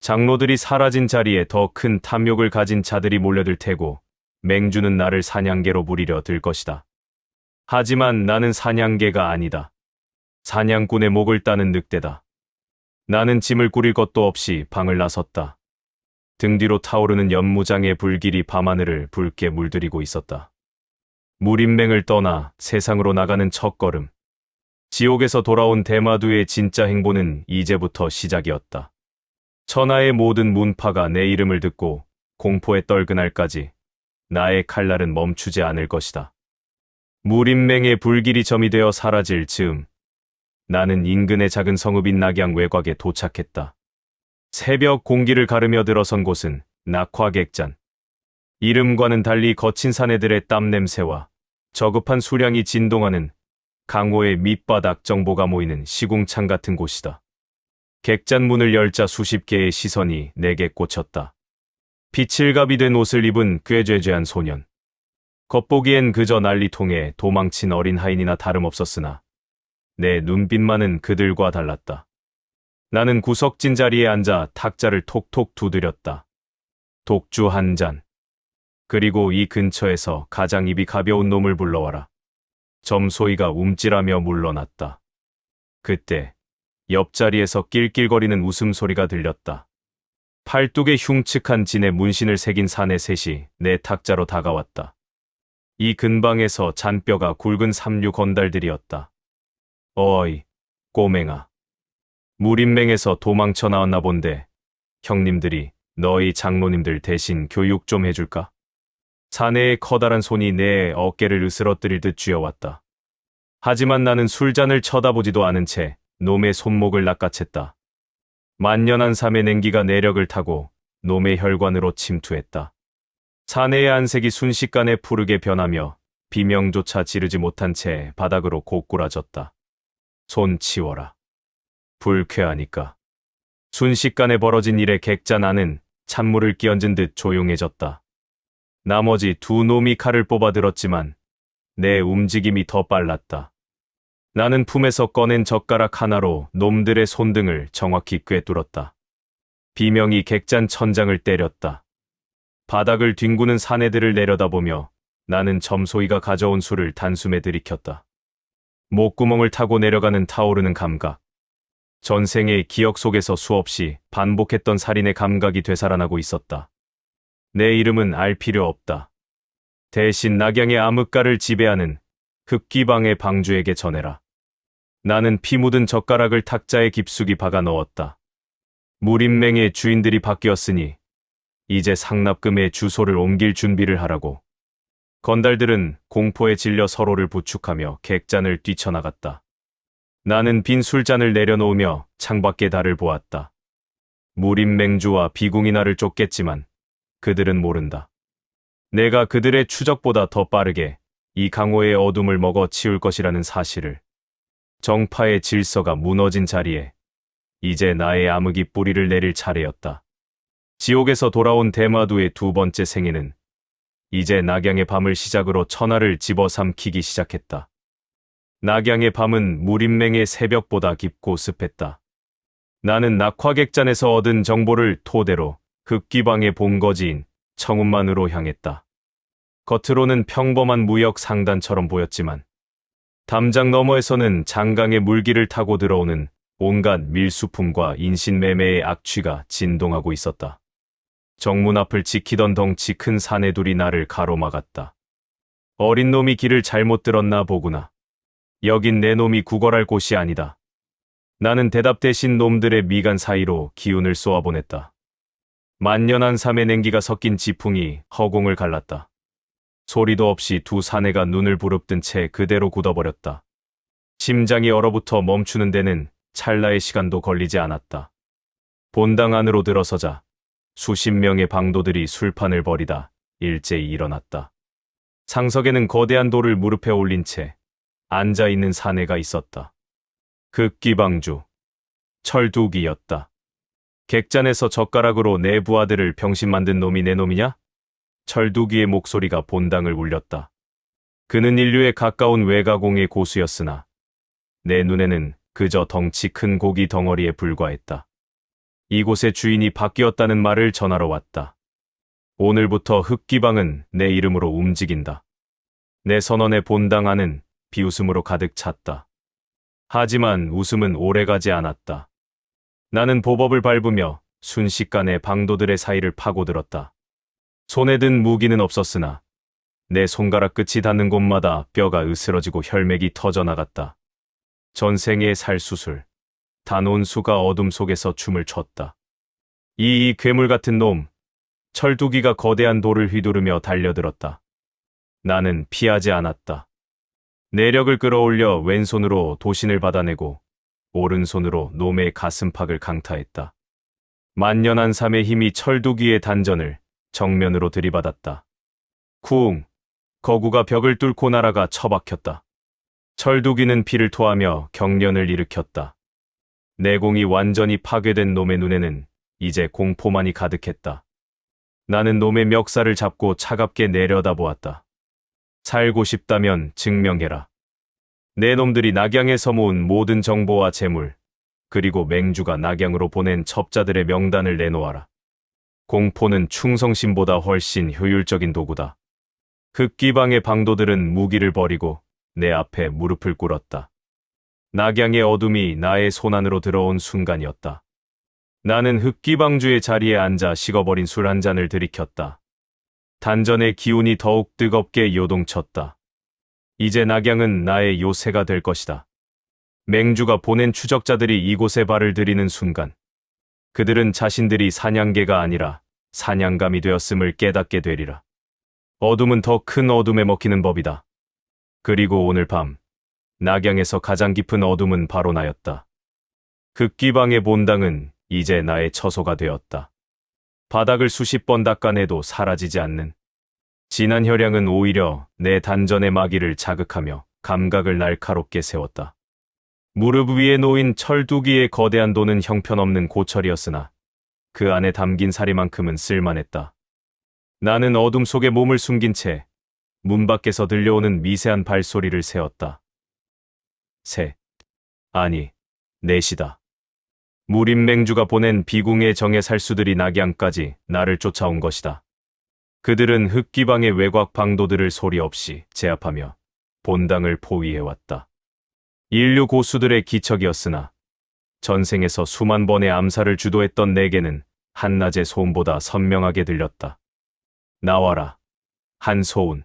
장로들이 사라진 자리에 더 큰 탐욕을 가진 자들이 몰려들 테고 맹주는 나를 사냥개로 부리려 들 것이다. 하지만 나는 사냥개가 아니다. 사냥꾼의 목을 따는 늑대다. 나는 짐을 꾸릴 것도 없이 방을 나섰다. 등 뒤로 타오르는 연무장의 불길이 밤하늘을 붉게 물들이고 있었다. 무림맹을 떠나 세상으로 나가는 첫걸음. 지옥에서 돌아온 대마두의 진짜 행보는 이제부터 시작이었다. 천하의 모든 문파가 내 이름을 듣고 공포에 떨그 날까지 나의 칼날은 멈추지 않을 것이다. 무림맹의 불길이 점이 되어 사라질 즈음 나는 인근의 작은 성읍인 낙양 외곽에 도착했다. 새벽 공기를 가르며 들어선 곳은 낙화객잔. 이름과는 달리 거친 사내들의 땀 냄새와 저급한 수량이 진동하는 강호의 밑바닥 정보가 모이는 시궁창 같은 곳이다. 객잔 문을 열자 수십 개의 시선이 내게 꽂혔다. 피칠갑이 된 옷을 입은 꾀죄죄한 소년. 겉보기엔 그저 난리통에 도망친 어린 하인이나 다름없었으나 내 눈빛만은 그들과 달랐다. 나는 구석진 자리에 앉아 탁자를 톡톡 두드렸다. 독주 한 잔. 그리고 이 근처에서 가장 입이 가벼운 놈을 불러와라. 점소이가 움찔하며 물러났다. 그때 옆자리에서 낄낄거리는 웃음소리가 들렸다. 팔뚝에 흉측한 진의 문신을 새긴 사내 셋이 내 탁자로 다가왔다. 이 근방에서 잔뼈가 굵은 삼류 건달들이었다. 어이, 꼬맹아. 무림맹에서 도망쳐 나왔나 본데 형님들이 너희 장로님들 대신 교육 좀 해줄까? 사내의 커다란 손이 내 어깨를 으스러뜨릴 듯 쥐어왔다. 하지만 나는 술잔을 쳐다보지도 않은 채 놈의 손목을 낚아챘다. 만연한 삶의 냉기가 내력을 타고 놈의 혈관으로 침투했다. 사내의 안색이 순식간에 푸르게 변하며 비명조차 지르지 못한 채 바닥으로 고꾸라졌다. 손 치워라. 불쾌하니까. 순식간에 벌어진 일에 객잔 안은 찬물을 끼얹은 듯 조용해졌다. 나머지 두 놈이 칼을 뽑아 들었지만 내 움직임이 더 빨랐다. 나는 품에서 꺼낸 젓가락 하나로 놈들의 손등을 정확히 꿰뚫었다. 비명이 객잔 천장을 때렸다. 바닥을 뒹구는 사내들을 내려다보며 나는 점소이가 가져온 술을 단숨에 들이켰다. 목구멍을 타고 내려가는 타오르는 감각. 전생의 기억 속에서 수없이 반복했던 살인의 감각이 되살아나고 있었다. 내 이름은 알 필요 없다. 대신 낙양의 암흑가를 지배하는 흑기방의 방주에게 전해라. 나는 피 묻은 젓가락을 탁자에 깊숙이 박아 넣었다. 무림맹의 주인들이 바뀌었으니 이제 상납금의 주소를 옮길 준비를 하라고. 건달들은 공포에 질려 서로를 부축하며 객잔을 뛰쳐나갔다. 나는 빈 술잔을 내려놓으며 창밖의 달을 보았다. 무림맹주와 비궁이 나를 쫓겠지만 그들은 모른다. 내가 그들의 추적보다 더 빠르게 이 강호의 어둠을 먹어 치울 것이라는 사실을. 정파의 질서가 무너진 자리에 이제 나의 암흑이 뿌리를 내릴 차례였다. 지옥에서 돌아온 대마두의 두 번째 생애는 이제 낙양의 밤을 시작으로 천하를 집어삼키기 시작했다. 낙양의 밤은 무림맹의 새벽보다 깊고 습했다. 나는 낙화객잔에서 얻은 정보를 토대로 흑기방의 본거지인 청운만으로 향했다. 겉으로는 평범한 무역 상단처럼 보였지만 담장 너머에서는 장강의 물기를 타고 들어오는 온갖 밀수품과 인신매매의 악취가 진동하고 있었다. 정문 앞을 지키던 덩치 큰 사내 둘이 나를 가로막았다. 어린 놈이 길을 잘못 들었나 보구나. 여긴 내 놈이 구걸할 곳이 아니다. 나는 대답 대신 놈들의 미간 사이로 기운을 쏘아보냈다. 만연한 삶의 냉기가 섞인 지풍이 허공을 갈랐다. 소리도 없이 두 사내가 눈을 부릅뜬 채 그대로 굳어버렸다. 심장이 얼어붙어 멈추는 데는 찰나의 시간도 걸리지 않았다. 본당 안으로 들어서자 수십 명의 방도들이 술판을 벌이다 일제히 일어났다. 상석에는 거대한 돌을 무릎에 올린 채 앉아있는 사내가 있었다. 극기방주, 철두기였다. 객잔에서 젓가락으로 내 부하들을 병신 만든 놈이 내 놈이냐? 철두기의 목소리가 본당을 울렸다. 그는 인류에 가까운 외가공의 고수였으나 내 눈에는 그저 덩치 큰 고기 덩어리에 불과했다. 이곳의 주인이 바뀌었다는 말을 전하러 왔다. 오늘부터 흑기방은 내 이름으로 움직인다. 내 선언의 본당 안은 비웃음으로 가득 찼다. 하지만 웃음은 오래가지 않았다. 나는 보법을 밟으며 순식간에 방도들의 사이를 파고들었다. 손에 든 무기는 없었으나 내 손가락 끝이 닿는 곳마다 뼈가 으스러지고 혈맥이 터져나갔다. 전생의 살수술, 단온수가 어둠 속에서 춤을 췄다. 이 괴물 같은 놈, 철두기가 거대한 돌을 휘두르며 달려들었다. 나는 피하지 않았다. 내력을 끌어올려 왼손으로 도신을 받아내고 오른손으로 놈의 가슴팍을 강타했다. 만연한 삶의 힘이 철두기의 단전을 정면으로 들이받았다. 쿵! 거구가 벽을 뚫고 날아가 처박혔다. 철두기는 피를 토하며 경련을 일으켰다. 내공이 완전히 파괴된 놈의 눈에는 이제 공포만이 가득했다. 나는 놈의 멱살을 잡고 차갑게 내려다보았다. 살고 싶다면 증명해라. 내 놈들이 낙양에서 모은 모든 정보와 재물, 그리고 맹주가 낙양으로 보낸 첩자들의 명단을 내놓아라. 공포는 충성심보다 훨씬 효율적인 도구다. 흑기방의 방도들은 무기를 버리고 내 앞에 무릎을 꿇었다. 낙양의 어둠이 나의 손안으로 들어온 순간이었다. 나는 흑기방주의 자리에 앉아 식어버린 술 한 잔을 들이켰다. 단전의 기운이 더욱 뜨겁게 요동쳤다. 이제 낙양은 나의 요새가 될 것이다. 맹주가 보낸 추적자들이 이곳에 발을 들이는 순간, 그들은 자신들이 사냥개가 아니라 사냥감이 되었음을 깨닫게 되리라. 어둠은 더 큰 어둠에 먹히는 법이다. 그리고 오늘 밤, 낙양에서 가장 깊은 어둠은 바로 나였다. 극기방의 본당은 이제 나의 처소가 되었다. 바닥을 수십 번 닦아내도 사라지지 않는 진한 혈양은 오히려 내 단전의 마기를 자극하며 감각을 날카롭게 세웠다. 무릎 위에 놓인 철두기의 거대한 돌은 형편없는 고철이었으나 그 안에 담긴 사리만큼은 쓸만했다. 나는 어둠 속에 몸을 숨긴 채 문 밖에서 들려오는 미세한 발소리를 세었다. 아니, 넷이다. 무림맹주가 보낸 비궁의 정예 살수들이 낙양까지 나를 쫓아온 것이다. 그들은 흑기방의 외곽 방도들을 소리 없이 제압하며 본당을 포위해왔다. 인류 고수들의 기척이었으나 전생에서 수만 번의 암살을 주도했던 내게는 한낮의 소음보다 선명하게 들렸다. 나와라, 한소운.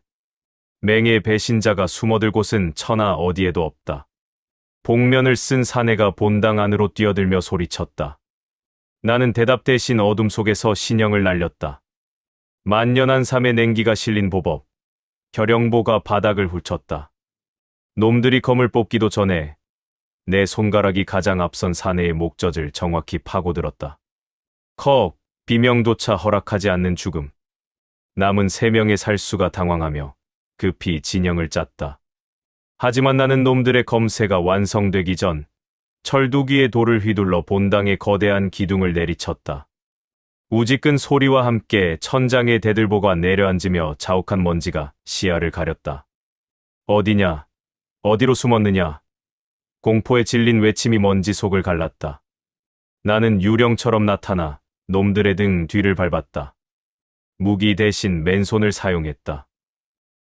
맹의 배신자가 숨어들 곳은 천하 어디에도 없다. 복면을 쓴 사내가 본당 안으로 뛰어들며 소리쳤다. 나는 대답 대신 어둠 속에서 신형을 날렸다. 만연한 삶의 냉기가 실린 보법, 결영보가 바닥을 훑쳤다. 놈들이 검을 뽑기도 전에 내 손가락이 가장 앞선 사내의 목젖을 정확히 파고들었다. 컥, 비명조차 허락하지 않는 죽음. 남은 3명의 살수가 당황하며 급히 진영을 짰다. 하지만 나는 놈들의 검세가 완성되기 전 철두기의 돌을 휘둘러 본당의 거대한 기둥을 내리쳤다. 우지끈 소리와 함께 천장의 대들보가 내려앉으며 자욱한 먼지가 시야를 가렸다. 어디냐? 어디로 숨었느냐? 공포에 질린 외침이 먼지 속을 갈랐다. 나는 유령처럼 나타나 놈들의 등 뒤를 밟았다. 무기 대신 맨손을 사용했다.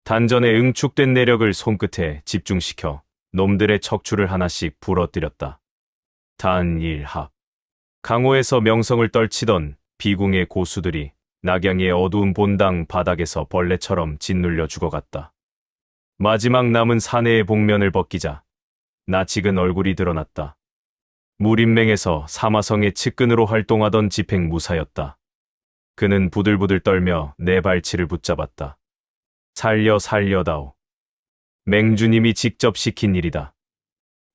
단전에 응축된 내력을 손끝에 집중시켜 놈들의 척추를 하나씩 부러뜨렸다. 단일합. 강호에서 명성을 떨치던 비궁의 고수들이 낙양의 어두운 본당 바닥에서 벌레처럼 짓눌려 죽어갔다. 마지막 남은 사내의 복면을 벗기자 낯익은 얼굴이 드러났다. 무림맹에서 사마성의 측근으로 활동하던 집행무사였다. 그는 부들부들 떨며 내 발치를 붙잡았다. 살려다오. 맹주님이 직접 시킨 일이다.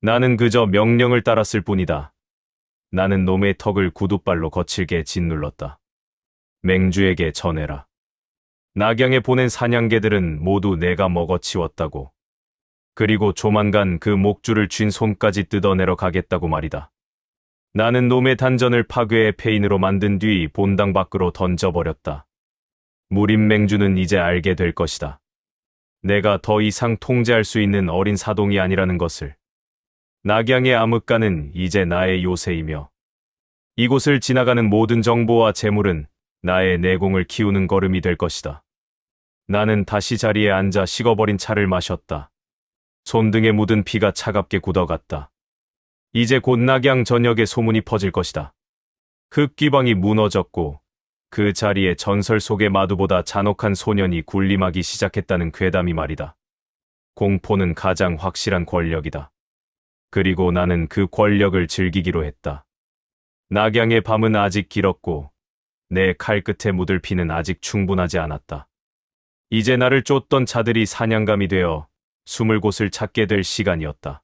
나는 그저 명령을 따랐을 뿐이다. 나는 놈의 턱을 구두발로 거칠게 짓눌렀다. 맹주에게 전해라. 낙양에 보낸 사냥개들은 모두 내가 먹어치웠다고. 그리고 조만간 그 목줄을 쥔 손까지 뜯어내러 가겠다고 말이다. 나는 놈의 단전을 파괴해 폐인으로 만든 뒤 본당 밖으로 던져버렸다. 무림맹주는 이제 알게 될 것이다. 내가 더 이상 통제할 수 있는 어린 사동이 아니라는 것을. 낙양의 암흑가는 이제 나의 요새이며 이곳을 지나가는 모든 정보와 재물은 나의 내공을 키우는 걸음이 될 것이다. 나는 다시 자리에 앉아 식어버린 차를 마셨다. 손등에 묻은 피가 차갑게 굳어갔다. 이제 곧 낙양 전역에 소문이 퍼질 것이다. 흙기방이 무너졌고 그 자리에 전설 속의 마두보다 잔혹한 소년이 군림하기 시작했다는 괴담이 말이다. 공포는 가장 확실한 권력이다. 그리고 나는 그 권력을 즐기기로 했다. 낙양의 밤은 아직 길었고 내 칼끝에 묻을 피는 아직 충분하지 않았다. 이제 나를 쫓던 자들이 사냥감이 되어 숨을 곳을 찾게 될 시간이었다.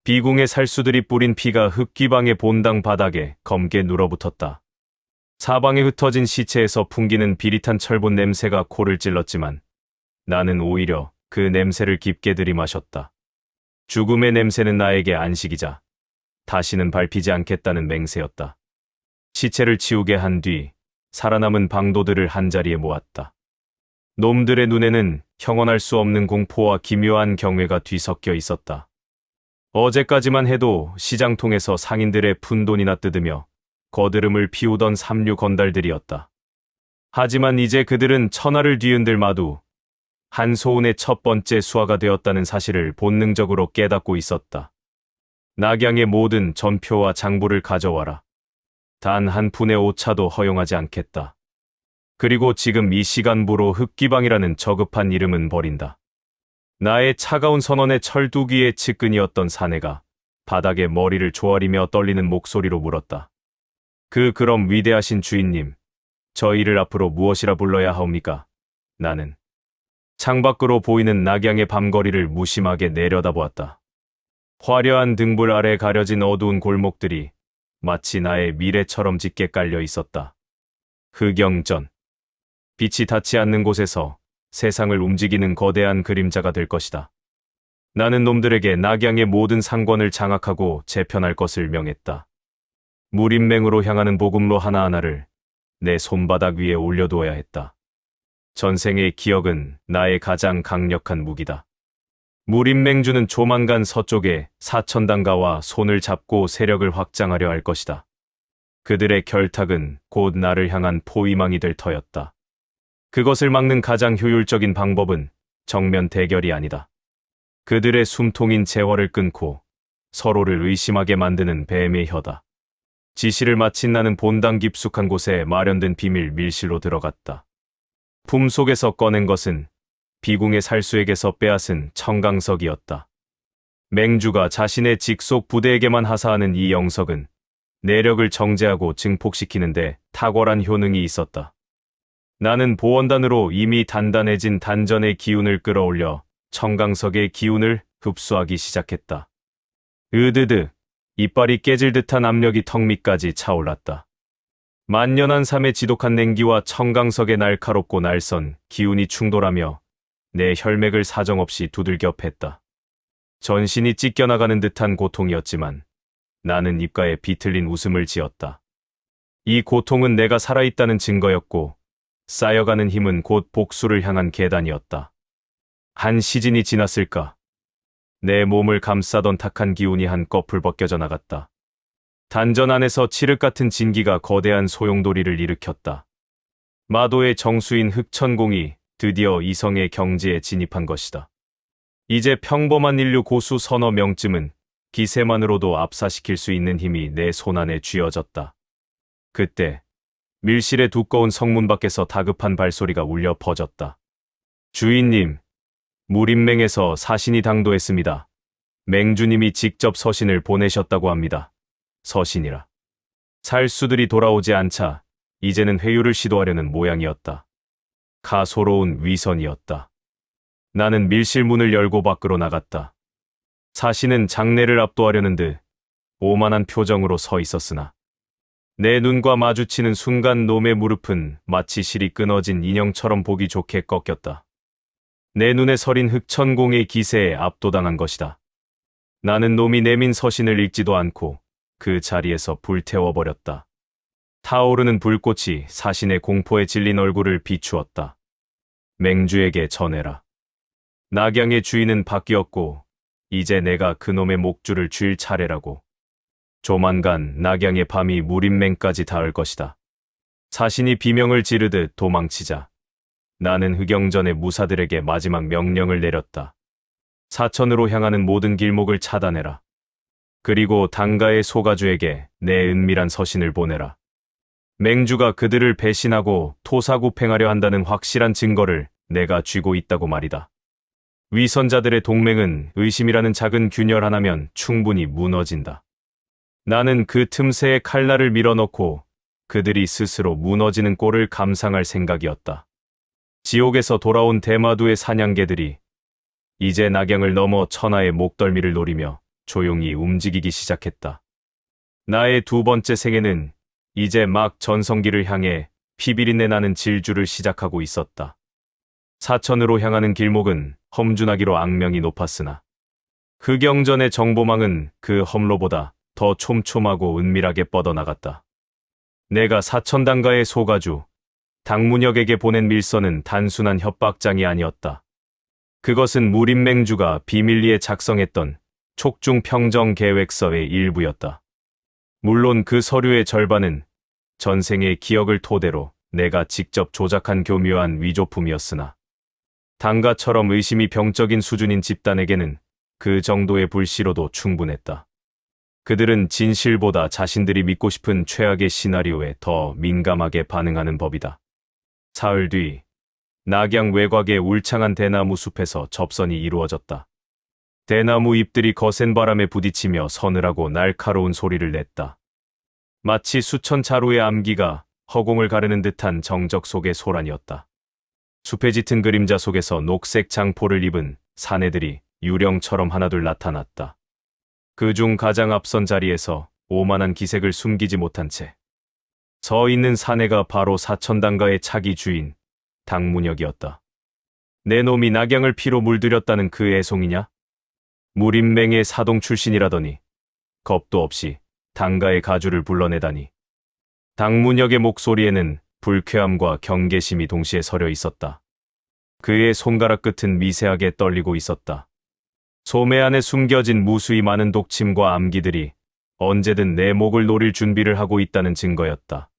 비궁의 살수들이 뿌린 피가 흙기방의 본당 바닥에 검게 눌어붙었다. 사방에 흩어진 시체에서 풍기는 비릿한 철분 냄새가 코를 찔렀지만 나는 오히려 그 냄새를 깊게 들이마셨다. 죽음의 냄새는 나에게 안식이자 다시는 밟히지 않겠다는 맹세였다. 시체를 치우게 한 뒤 살아남은 방도들을 한자리에 모았다. 놈들의 눈에는 형언할 수 없는 공포와 기묘한 경외가 뒤섞여 있었다. 어제까지만 해도 시장통에서 상인들의 푼돈이나 뜯으며 거드름을 피우던 삼류 건달들이었다. 하지만 이제 그들은 천하를 뒤흔들 마두 한소운의 첫 번째 수하가 되었다는 사실을 본능적으로 깨닫고 있었다. 낙양의 모든 전표와 장부를 가져와라. 단 한 푼의 오차도 허용하지 않겠다. 그리고 지금 이 시간부로 흙기방이라는 저급한 이름은 버린다. 나의 차가운 선언의 철두기의 측근이었던 사내가 바닥에 머리를 조아리며 떨리는 목소리로 물었다. 그럼 위대하신 주인님, 저희를 앞으로 무엇이라 불러야 하옵니까? 나는 창밖으로 보이는 낙양의 밤거리를 무심하게 내려다보았다. 화려한 등불 아래 가려진 어두운 골목들이 마치 나의 미래처럼 짙게 깔려 있었다. 흑영전. 빛이 닿지 않는 곳에서 세상을 움직이는 거대한 그림자가 될 것이다. 나는 놈들에게 낙양의 모든 상권을 장악하고 재편할 것을 명했다. 무림맹으로 향하는 보급로 하나하나를 내 손바닥 위에 올려두어야 했다. 전생의 기억은 나의 가장 강력한 무기다. 무림맹주는 조만간 서쪽에 사천당가와 손을 잡고 세력을 확장하려 할 것이다. 그들의 결탁은 곧 나를 향한 포위망이 될 터였다. 그것을 막는 가장 효율적인 방법은 정면 대결이 아니다. 그들의 숨통인 재월을 끊고 서로를 의심하게 만드는 뱀의 혀다. 지시를 마친 나는 본당 깊숙한 곳에 마련된 비밀 밀실로 들어갔다. 품속에서 꺼낸 것은 비궁의 살수에게서 빼앗은 청강석이었다. 맹주가 자신의 직속 부대에게만 하사하는 이 영석은 내력을 정제하고 증폭시키는데 탁월한 효능이 있었다. 나는 보원단으로 이미 단단해진 단전의 기운을 끌어올려 청강석의 기운을 흡수하기 시작했다. 으드드, 이빨이 깨질 듯한 압력이 턱 밑까지 차올랐다. 만년한 삶의 지독한 냉기와 청강석의 날카롭고 날선 기운이 충돌하며 내 혈맥을 사정없이 두들겨 팼다. 전신이 찢겨나가는 듯한 고통이었지만 나는 입가에 비틀린 웃음을 지었다. 이 고통은 내가 살아있다는 증거였고 쌓여가는 힘은 곧 복수를 향한 계단이었다. 한 시즌이 지났을까? 내 몸을 감싸던 탁한 기운이 한꺼풀 벗겨져 나갔다. 단전 안에서 칠흑 같은 진기가 거대한 소용돌이를 일으켰다. 마도의 정수인 흑천공이 드디어 이성의 경지에 진입한 것이다. 이제 평범한 인류 고수 서너 명쯤은 기세만으로도 압사시킬 수 있는 힘이 내 손안에 쥐어졌다. 그때 밀실의 두꺼운 성문 밖에서 다급한 발소리가 울려 퍼졌다. 주인님, 무림맹에서 사신이 당도했습니다. 맹주님이 직접 서신을 보내셨다고 합니다. 서신이라. 살수들이 돌아오지 않자 이제는 회유를 시도하려는 모양이었다. 가소로운 위선이었다. 나는 밀실 문을 열고 밖으로 나갔다. 사신은 장례를 압도하려는 듯 오만한 표정으로 서 있었으나 내 눈과 마주치는 순간 놈의 무릎은 마치 실이 끊어진 인형처럼 보기 좋게 꺾였다. 내 눈에 서린 흑천공의 기세에 압도당한 것이다. 나는 놈이 내민 서신을 읽지도 않고 그 자리에서 불태워버렸다. 타오르는 불꽃이 사신의 공포에 질린 얼굴을 비추었다. 맹주에게 전해라. 낙양의 주인은 바뀌었고 이제 내가 그놈의 목줄을 쥘 차례라고. 조만간 낙양의 밤이 무림맹까지 닿을 것이다. 사신이 비명을 지르듯 도망치자 나는 흑영전의 무사들에게 마지막 명령을 내렸다. 사천으로 향하는 모든 길목을 차단해라. 그리고 당가의 소가주에게 내 은밀한 서신을 보내라. 맹주가 그들을 배신하고 토사구팽하려 한다는 확실한 증거를 내가 쥐고 있다고 말이다. 위선자들의 동맹은 의심이라는 작은 균열 하나면 충분히 무너진다. 나는 그 틈새에 칼날을 밀어넣고 그들이 스스로 무너지는 꼴을 감상할 생각이었다. 지옥에서 돌아온 대마두의 사냥개들이 이제 낙양을 넘어 천하의 목덜미를 노리며 조용히 움직이기 시작했다. 나의 두 번째 생애는 이제 막 전성기를 향해 피비린내 나는 질주를 시작하고 있었다. 사천으로 향하는 길목은 험준하기로 악명이 높았으나 흑영전의 정보망은 그 험로보다 더 촘촘하고 은밀하게 뻗어나갔다. 내가 사천당가의 소가주 당문혁에게 보낸 밀서는 단순한 협박장이 아니었다. 그것은 무림맹주가 비밀리에 작성했던 촉중평정 계획서의 일부였다. 물론 그 서류의 절반은 전생의 기억을 토대로 내가 직접 조작한 교묘한 위조품이었으나 당가처럼 의심이 병적인 수준인 집단에게는 그 정도의 불씨로도 충분했다. 그들은 진실보다 자신들이 믿고 싶은 최악의 시나리오에 더 민감하게 반응하는 법이다. 사흘 뒤 낙양 외곽의 울창한 대나무 숲에서 접선이 이루어졌다. 대나무 잎들이 거센 바람에 부딪히며 서늘하고 날카로운 소리를 냈다. 마치 수천 자루의 암기가 허공을 가르는 듯한 정적 속의 소란이었다. 숲에 짙은 그림자 속에서 녹색 장포를 입은 사내들이 유령처럼 하나둘 나타났다. 그중 가장 앞선 자리에서 오만한 기색을 숨기지 못한 채 서 있는 사내가 바로 사천당가의 차기 주인 당문혁이었다. 내 놈이 낙양을 피로 물들였다는 그 애송이냐? 무림맹의 사동 출신이라더니 겁도 없이 당가의 가주를 불러내다니. 당문혁의 목소리에는 불쾌함과 경계심이 동시에 서려 있었다. 그의 손가락 끝은 미세하게 떨리고 있었다. 소매 안에 숨겨진 무수히 많은 독침과 암기들이 언제든 내 목을 노릴 준비를 하고 있다는 증거였다.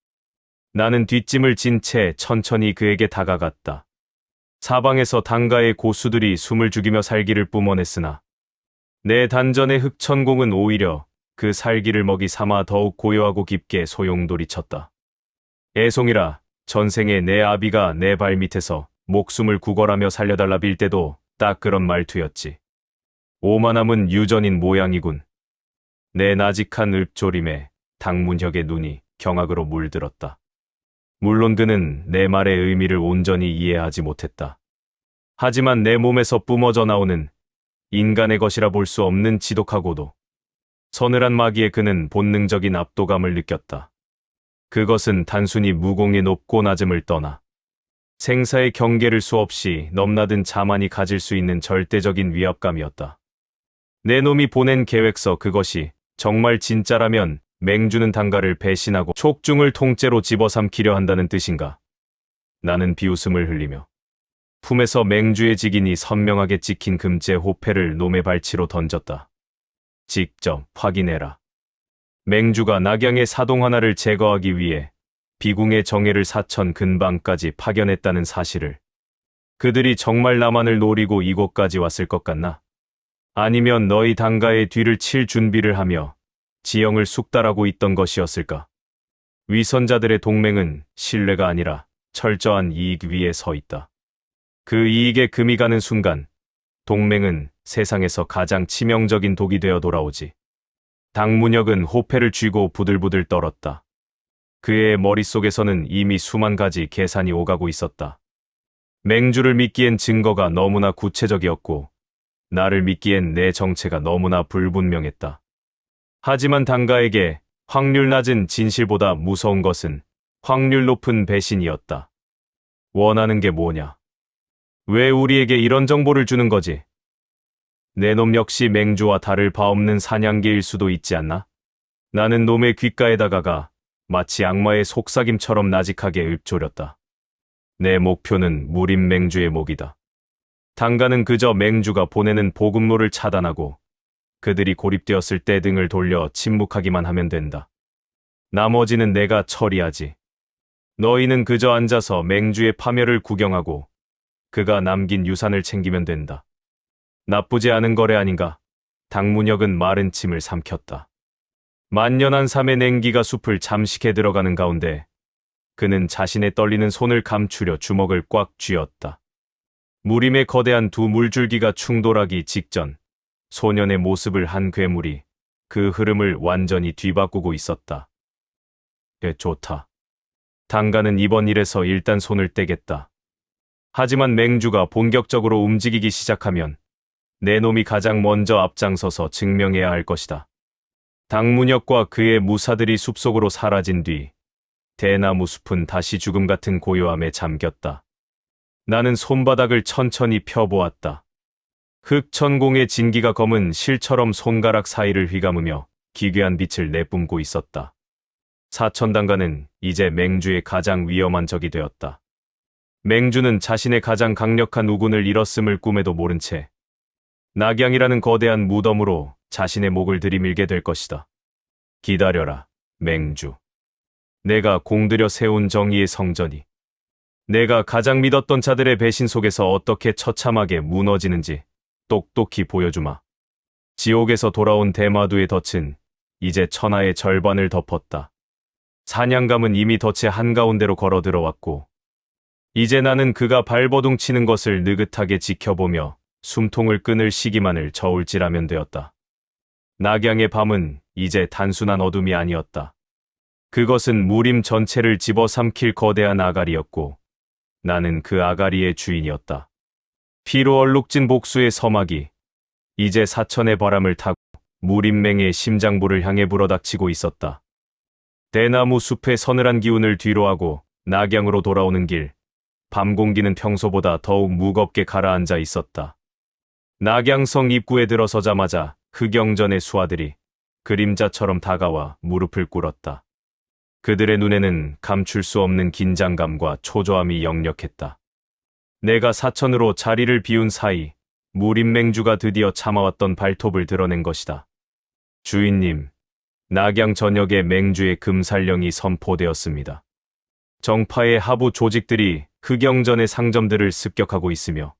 나는 뒷짐을 진 채 천천히 그에게 다가갔다. 사방에서 당가의 고수들이 숨을 죽이며 살기를 뿜어냈으나 내 단전의 흑천공은 오히려 그 살기를 먹이 삼아 더욱 고요하고 깊게 소용돌이쳤다. 애송이라, 전생에 내 아비가 내 발밑에서 목숨을 구걸하며 살려달라 빌 때도 딱 그런 말투였지. 오만함은 유전인 모양이군. 내 나직한 읊조림에 당문혁의 눈이 경악으로 물들었다. 물론 그는 내 말의 의미를 온전히 이해하지 못했다. 하지만 내 몸에서 뿜어져 나오는 인간의 것이라 볼 수 없는 지독하고도 서늘한 마기에 그는 본능적인 압도감을 느꼈다. 그것은 단순히 무공의 높고 낮음을 떠나 생사의 경계를 수없이 넘나든 자만이 가질 수 있는 절대적인 위압감이었다. 내 놈이 보낸 계획서 그것이 정말 진짜라면 맹주는 당가를 배신하고 촉중을 통째로 집어삼키려 한다는 뜻인가? 나는 비웃음을 흘리며 품에서 맹주의 직인이 선명하게 찍힌 금제 호패를 놈의 발치로 던졌다. 직접 확인해라. 맹주가 낙양의 사동 하나를 제거하기 위해 비궁의 정예를 사천 근방까지 파견했다는 사실을. 그들이 정말 나만을 노리고 이곳까지 왔을 것 같나? 아니면 너희 당가의 뒤를 칠 준비를 하며 지형을 숙달하고 있던 것이었을까? 위선자들의 동맹은 신뢰가 아니라 철저한 이익 위에 서 있다. 그 이익에 금이 가는 순간 동맹은 세상에서 가장 치명적인 독이 되어 돌아오지. 당문혁은 호패를 쥐고 부들부들 떨었다. 그의 머릿속에서는 이미 수만 가지 계산이 오가고 있었다. 맹주를 믿기엔 증거가 너무나 구체적이었고 나를 믿기엔 내 정체가 너무나 불분명했다. 하지만 당가에게 확률 낮은 진실보다 무서운 것은 확률 높은 배신이었다. 원하는 게 뭐냐? 왜 우리에게 이런 정보를 주는 거지? 내 놈 역시 맹주와 다를 바 없는 사냥개일 수도 있지 않나? 나는 놈의 귓가에 다가가 마치 악마의 속삭임처럼 나직하게 읊조렸다. 내 목표는 무림 맹주의 목이다. 당가는 그저 맹주가 보내는 보급로를 차단하고 그들이 고립되었을 때 등을 돌려 침묵하기만 하면 된다. 나머지는 내가 처리하지. 너희는 그저 앉아서 맹주의 파멸을 구경하고 그가 남긴 유산을 챙기면 된다. 나쁘지 않은 거래 아닌가? 당문혁은 마른 침을 삼켰다. 만연한 삶의 냉기가 숲을 잠식해 들어가는 가운데 그는 자신의 떨리는 손을 감추려 주먹을 꽉 쥐었다. 무림의 거대한 두 물줄기가 충돌하기 직전 소년의 모습을 한 괴물이 그 흐름을 완전히 뒤바꾸고 있었다. 좋다. 당가는 이번 일에서 일단 손을 떼겠다. 하지만 맹주가 본격적으로 움직이기 시작하면 내 놈이 가장 먼저 앞장서서 증명해야 할 것이다. 당문혁과 그의 무사들이 숲속으로 사라진 뒤 대나무 숲은 다시 죽음 같은 고요함에 잠겼다. 나는 손바닥을 천천히 펴보았다. 흑천공의 진기가 검은 실처럼 손가락 사이를 휘감으며 기괴한 빛을 내뿜고 있었다. 사천당가는 이제 맹주의 가장 위험한 적이 되었다. 맹주는 자신의 가장 강력한 우군을 잃었음을 꿈에도 모른 채 낙양이라는 거대한 무덤으로 자신의 목을 들이밀게 될 것이다. 기다려라, 맹주. 내가 공들여 세운 정의의 성전이 내가 가장 믿었던 자들의 배신 속에서 어떻게 처참하게 무너지는지 똑똑히 보여주마. 지옥에서 돌아온 대마두의 덫은 이제 천하의 절반을 덮었다. 사냥감은 이미 덫의 한가운데로 걸어 들어왔고 이제 나는 그가 발버둥 치는 것을 느긋하게 지켜보며 숨통을 끊을 시기만을 저울질하면 되었다. 낙양의 밤은 이제 단순한 어둠이 아니었다. 그것은 무림 전체를 집어삼킬 거대한 아가리였고 나는 그 아가리의 주인이었다. 피로 얼룩진 복수의 서막이 이제 사천의 바람을 타고 무림맹의 심장부를 향해 불어닥치고 있었다. 대나무 숲의 서늘한 기운을 뒤로하고 낙양으로 돌아오는 길, 밤 공기는 평소보다 더욱 무겁게 가라앉아 있었다. 낙양성 입구에 들어서자마자 흑영전의 수하들이 그림자처럼 다가와 무릎을 꿇었다. 그들의 눈에는 감출 수 없는 긴장감과 초조함이 역력했다. 내가 사천으로 자리를 비운 사이 무림맹주가 드디어 참아왔던 발톱을 드러낸 것이다. 주인님, 낙양 전역에 맹주의 금살령이 선포되었습니다. 정파의 하부 조직들이 흑영전의 상점들을 습격하고 있으며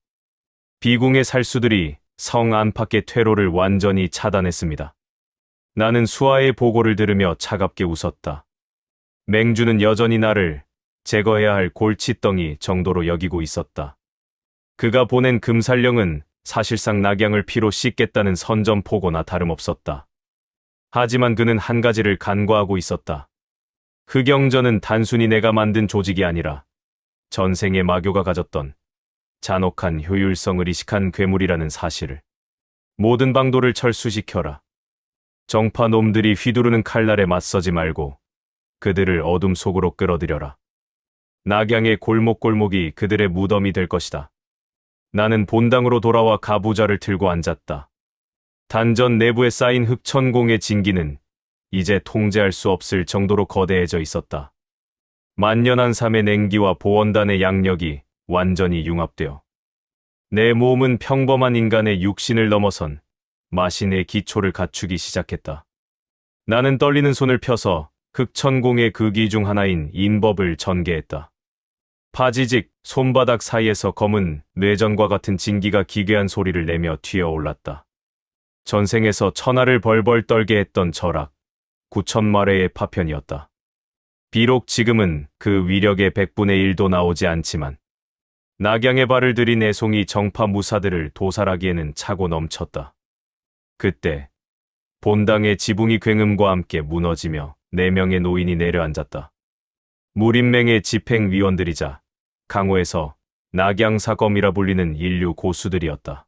비궁의 살수들이 성 안팎의 퇴로를 완전히 차단했습니다. 나는 수하의 보고를 들으며 차갑게 웃었다. 맹주는 여전히 나를 제거해야 할 골칫덩이 정도로 여기고 있었다. 그가 보낸 금살령은 사실상 낙양을 피로 씻겠다는 선전포고나 다름없었다. 하지만 그는 한 가지를 간과하고 있었다. 흑영전은 단순히 내가 만든 조직이 아니라 전생의 마교가 가졌던 잔혹한 효율성을 이식한 괴물이라는 사실을. 모든 방도를 철수시켜라. 정파 놈들이 휘두르는 칼날에 맞서지 말고 그들을 어둠 속으로 끌어들여라. 낙양의 골목골목이 그들의 무덤이 될 것이다. 나는 본당으로 돌아와 가부좌를 들고 앉았다. 단전 내부에 쌓인 흑천공의 진기는 이제 통제할 수 없을 정도로 거대해져 있었다. 만연한 삶의 냉기와 보원단의 양력이 완전히 융합되어 내 몸은 평범한 인간의 육신을 넘어선 마신의 기초를 갖추기 시작했다. 나는 떨리는 손을 펴서 흑천공의 극이 중 하나인 인법을 전개했다. 파지직 손바닥 사이에서 검은 뇌전과 같은 진기가 기괴한 소리를 내며 튀어올랐다. 전생에서 천하를 벌벌 떨게 했던 절악, 9,000마리의 파편이었다. 비록 지금은 그 위력의 100분의 1도 나오지 않지만 낙양의 발을 들인 애송이 정파 무사들을 도살하기에는 차고 넘쳤다. 그때 본당의 지붕이 굉음과 함께 무너지며 4명의 노인이 내려앉았다. 무림맹의 집행위원들이자 강호에서 낙양사검이라 불리는 인류 고수들이었다.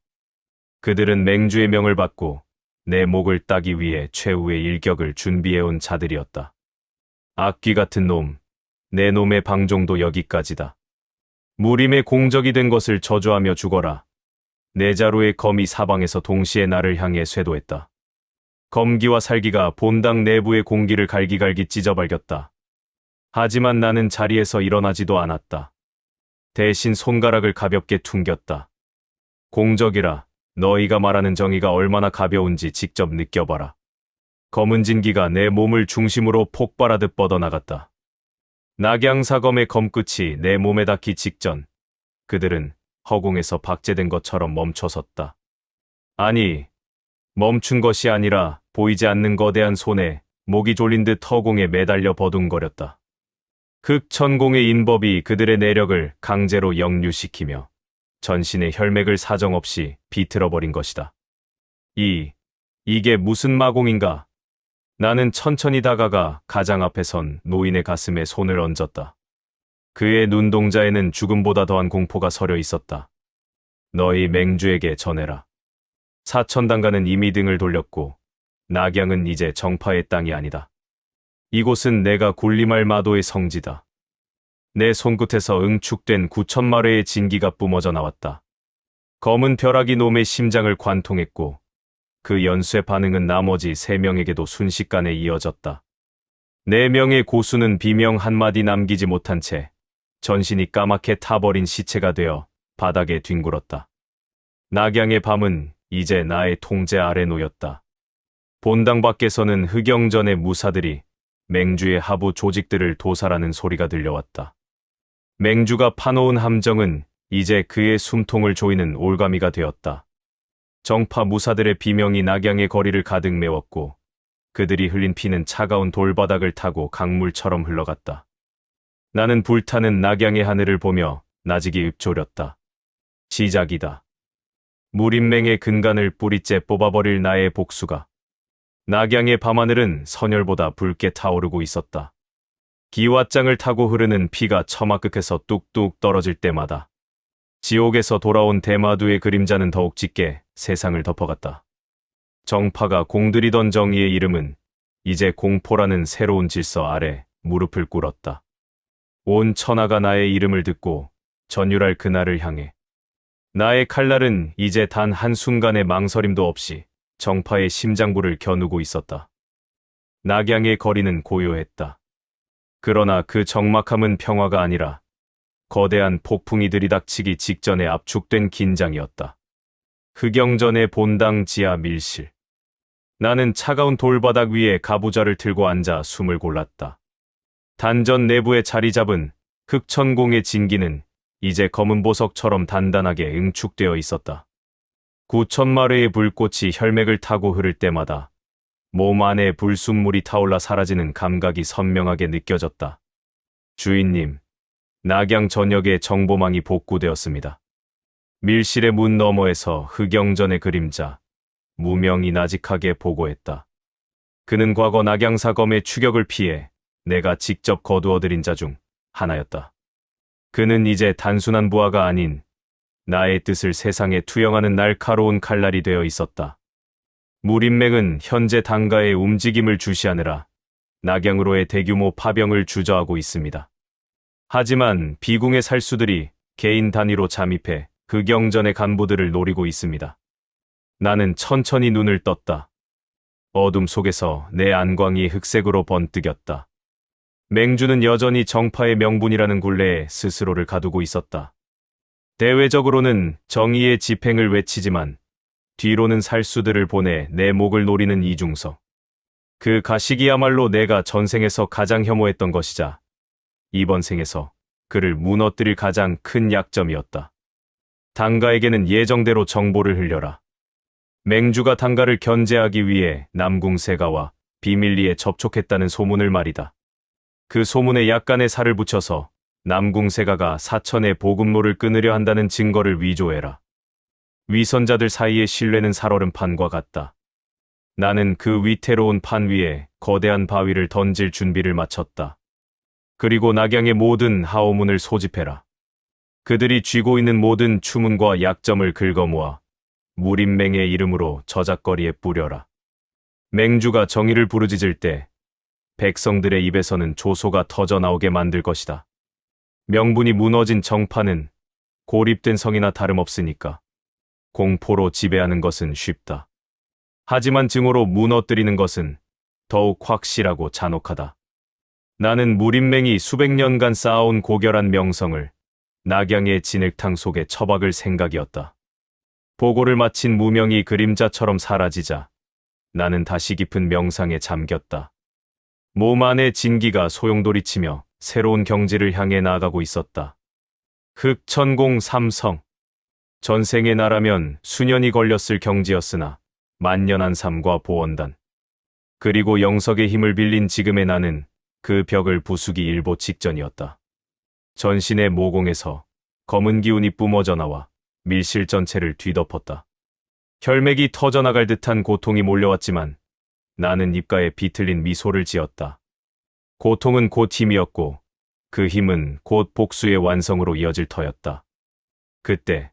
그들은 맹주의 명을 받고 내 목을 따기 위해 최후의 일격을 준비해온 자들이었다. 악귀 같은 놈, 내 놈의 방종도 여기까지다. 무림의 공적이 된 것을 저주하며 죽어라. 네 자루의 검이 사방에서 동시에 나를 향해 쇄도했다. 검기와 살기가 본당 내부의 공기를 갈기갈기 찢어발겼다. 하지만 나는 자리에서 일어나지도 않았다. 대신 손가락을 가볍게 퉁겼다. 공적이라, 너희가 말하는 정의가 얼마나 가벼운지 직접 느껴봐라. 검은 진기가 내 몸을 중심으로 폭발하듯 뻗어나갔다. 낙양사검의 검끝이 내 몸에 닿기 직전 그들은 허공에서 박제된 것처럼 멈춰섰다. 아니, 멈춘 것이 아니라 보이지 않는 거대한 손에 목이 졸린 듯 허공에 매달려 버둥거렸다. 극천공의 인법이 그들의 내력을 강제로 역류시키며 전신의 혈맥을 사정없이 비틀어버린 것이다. 이게 무슨 마공인가? 나는 천천히 다가가 가장 앞에 선 노인의 가슴에 손을 얹었다. 그의 눈동자에는 죽음보다 더한 공포가 서려 있었다. 너희 맹주에게 전해라. 사천당가는 이미 등을 돌렸고 낙양은 이제 정파의 땅이 아니다. 이곳은 내가 군림할 마도의 성지다. 내 손끝에서 응축된 9,000마리의 진기가 뿜어져 나왔다. 검은 벼락이 놈의 심장을 관통했고 그 연쇄 반응은 나머지 3명에게도 순식간에 이어졌다. 4명의 고수는 비명 한마디 남기지 못한 채 전신이 까맣게 타버린 시체가 되어 바닥에 뒹굴었다. 낙양의 밤은 이제 나의 통제 아래 놓였다. 본당 밖에서는 흑영전의 무사들이 맹주의 하부 조직들을 도살하는 소리가 들려왔다. 맹주가 파놓은 함정은 이제 그의 숨통을 조이는 올가미가 되었다. 정파 무사들의 비명이 낙양의 거리를 가득 메웠고 그들이 흘린 피는 차가운 돌바닥을 타고 강물처럼 흘러갔다. 나는 불타는 낙양의 하늘을 보며 나직이 읊조렸다. 시작이다. 무림맹의 근간을 뿌리째 뽑아버릴 나의 복수가. 낙양의 밤하늘은 선열보다 붉게 타오르고 있었다. 기왓장을 타고 흐르는 피가 처마끝에서 뚝뚝 떨어질 때마다 지옥에서 돌아온 대마두의 그림자는 더욱 짙게 세상을 덮어갔다. 정파가 공들이던 정의의 이름은 이제 공포라는 새로운 질서 아래 무릎을 꿇었다. 온 천하가 나의 이름을 듣고 전율할 그날을 향해 나의 칼날은 이제 단 한순간의 망설임도 없이 정파의 심장부를 겨누고 있었다. 낙양의 거리는 고요했다. 그러나 그 적막함은 평화가 아니라 거대한 폭풍이 들이닥치기 직전에 압축된 긴장이었다. 흑영전의 본당 지하 밀실. 나는 차가운 돌바닥 위에 가부좌를 들고 앉아 숨을 골랐다. 단전 내부에 자리 잡은 흑천공의 진기는 이제 검은 보석처럼 단단하게 응축되어 있었다. 9,000마리의 불꽃이 혈맥을 타고 흐를 때마다 몸 안에 불순물이 타올라 사라지는 감각이 선명하게 느껴졌다. 주인님, 낙양 전역의 정보망이 복구되었습니다. 밀실의 문 너머에서 흑영전의 그림자, 무명이 나직하게 보고했다. 그는 과거 낙양사검의 추격을 피해 내가 직접 거두어들인 자 중 하나였다. 그는 이제 단순한 부하가 아닌 나의 뜻을 세상에 투영하는 날카로운 칼날이 되어 있었다. 무림맹은 현재 당가의 움직임을 주시하느라 낙양으로의 대규모 파병을 주저하고 있습니다. 하지만 비궁의 살수들이 개인 단위로 잠입해 흑영전의 간부들을 노리고 있습니다. 나는 천천히 눈을 떴다. 어둠 속에서 내 안광이 흑색으로 번뜩였다. 맹주는 여전히 정파의 명분이라는 굴레에 스스로를 가두고 있었다. 대외적으로는 정의의 집행을 외치지만 뒤로는 살수들을 보내 내 목을 노리는 이중석. 그 가식이야말로 내가 전생에서 가장 혐오했던 것이자 이번 생에서 그를 무너뜨릴 가장 큰 약점이었다. 당가에게는 예정대로 정보를 흘려라. 맹주가 당가를 견제하기 위해 남궁세가와 비밀리에 접촉했다는 소문을 말이다. 그 소문에 약간의 살을 붙여서 남궁세가가 사천의 보급로를 끊으려 한다는 증거를 위조해라. 위선자들 사이의 신뢰는 살얼음 판과 같다. 나는 그 위태로운 판 위에 거대한 바위를 던질 준비를 마쳤다. 그리고 낙양의 모든 하오문을 소집해라. 그들이 쥐고 있는 모든 추문과 약점을 긁어모아 무림맹의 이름으로 저작거리에 뿌려라. 맹주가 정의를 부르짖을 때 백성들의 입에서는 조소가 터져 나오게 만들 것이다. 명분이 무너진 정파는 고립된 성이나 다름없으니까 공포로 지배하는 것은 쉽다. 하지만 증오로 무너뜨리는 것은 더욱 확실하고 잔혹하다. 나는 무림맹이 수백 년간 쌓아온 고결한 명성을 낙양의 진흙탕 속에 처박을 생각이었다. 보고를 마친 무명이 그림자처럼 사라지자 나는 다시 깊은 명상에 잠겼다. 몸 안의 진기가 소용돌이치며 새로운 경지를 향해 나아가고 있었다. 흑천공 삼성. 전생의 나라면 수년이 걸렸을 경지였으나 만년한 삶과 보원단, 그리고 영석의 힘을 빌린 지금의 나는 그 벽을 부수기 일보 직전이었다. 전신의 모공에서 검은 기운이 뿜어져 나와 밀실 전체를 뒤덮었다. 혈맥이 터져나갈 듯한 고통이 몰려왔지만 나는 입가에 비틀린 미소를 지었다. 고통은 곧 힘이었고 그 힘은 곧 복수의 완성으로 이어질 터였다. 그때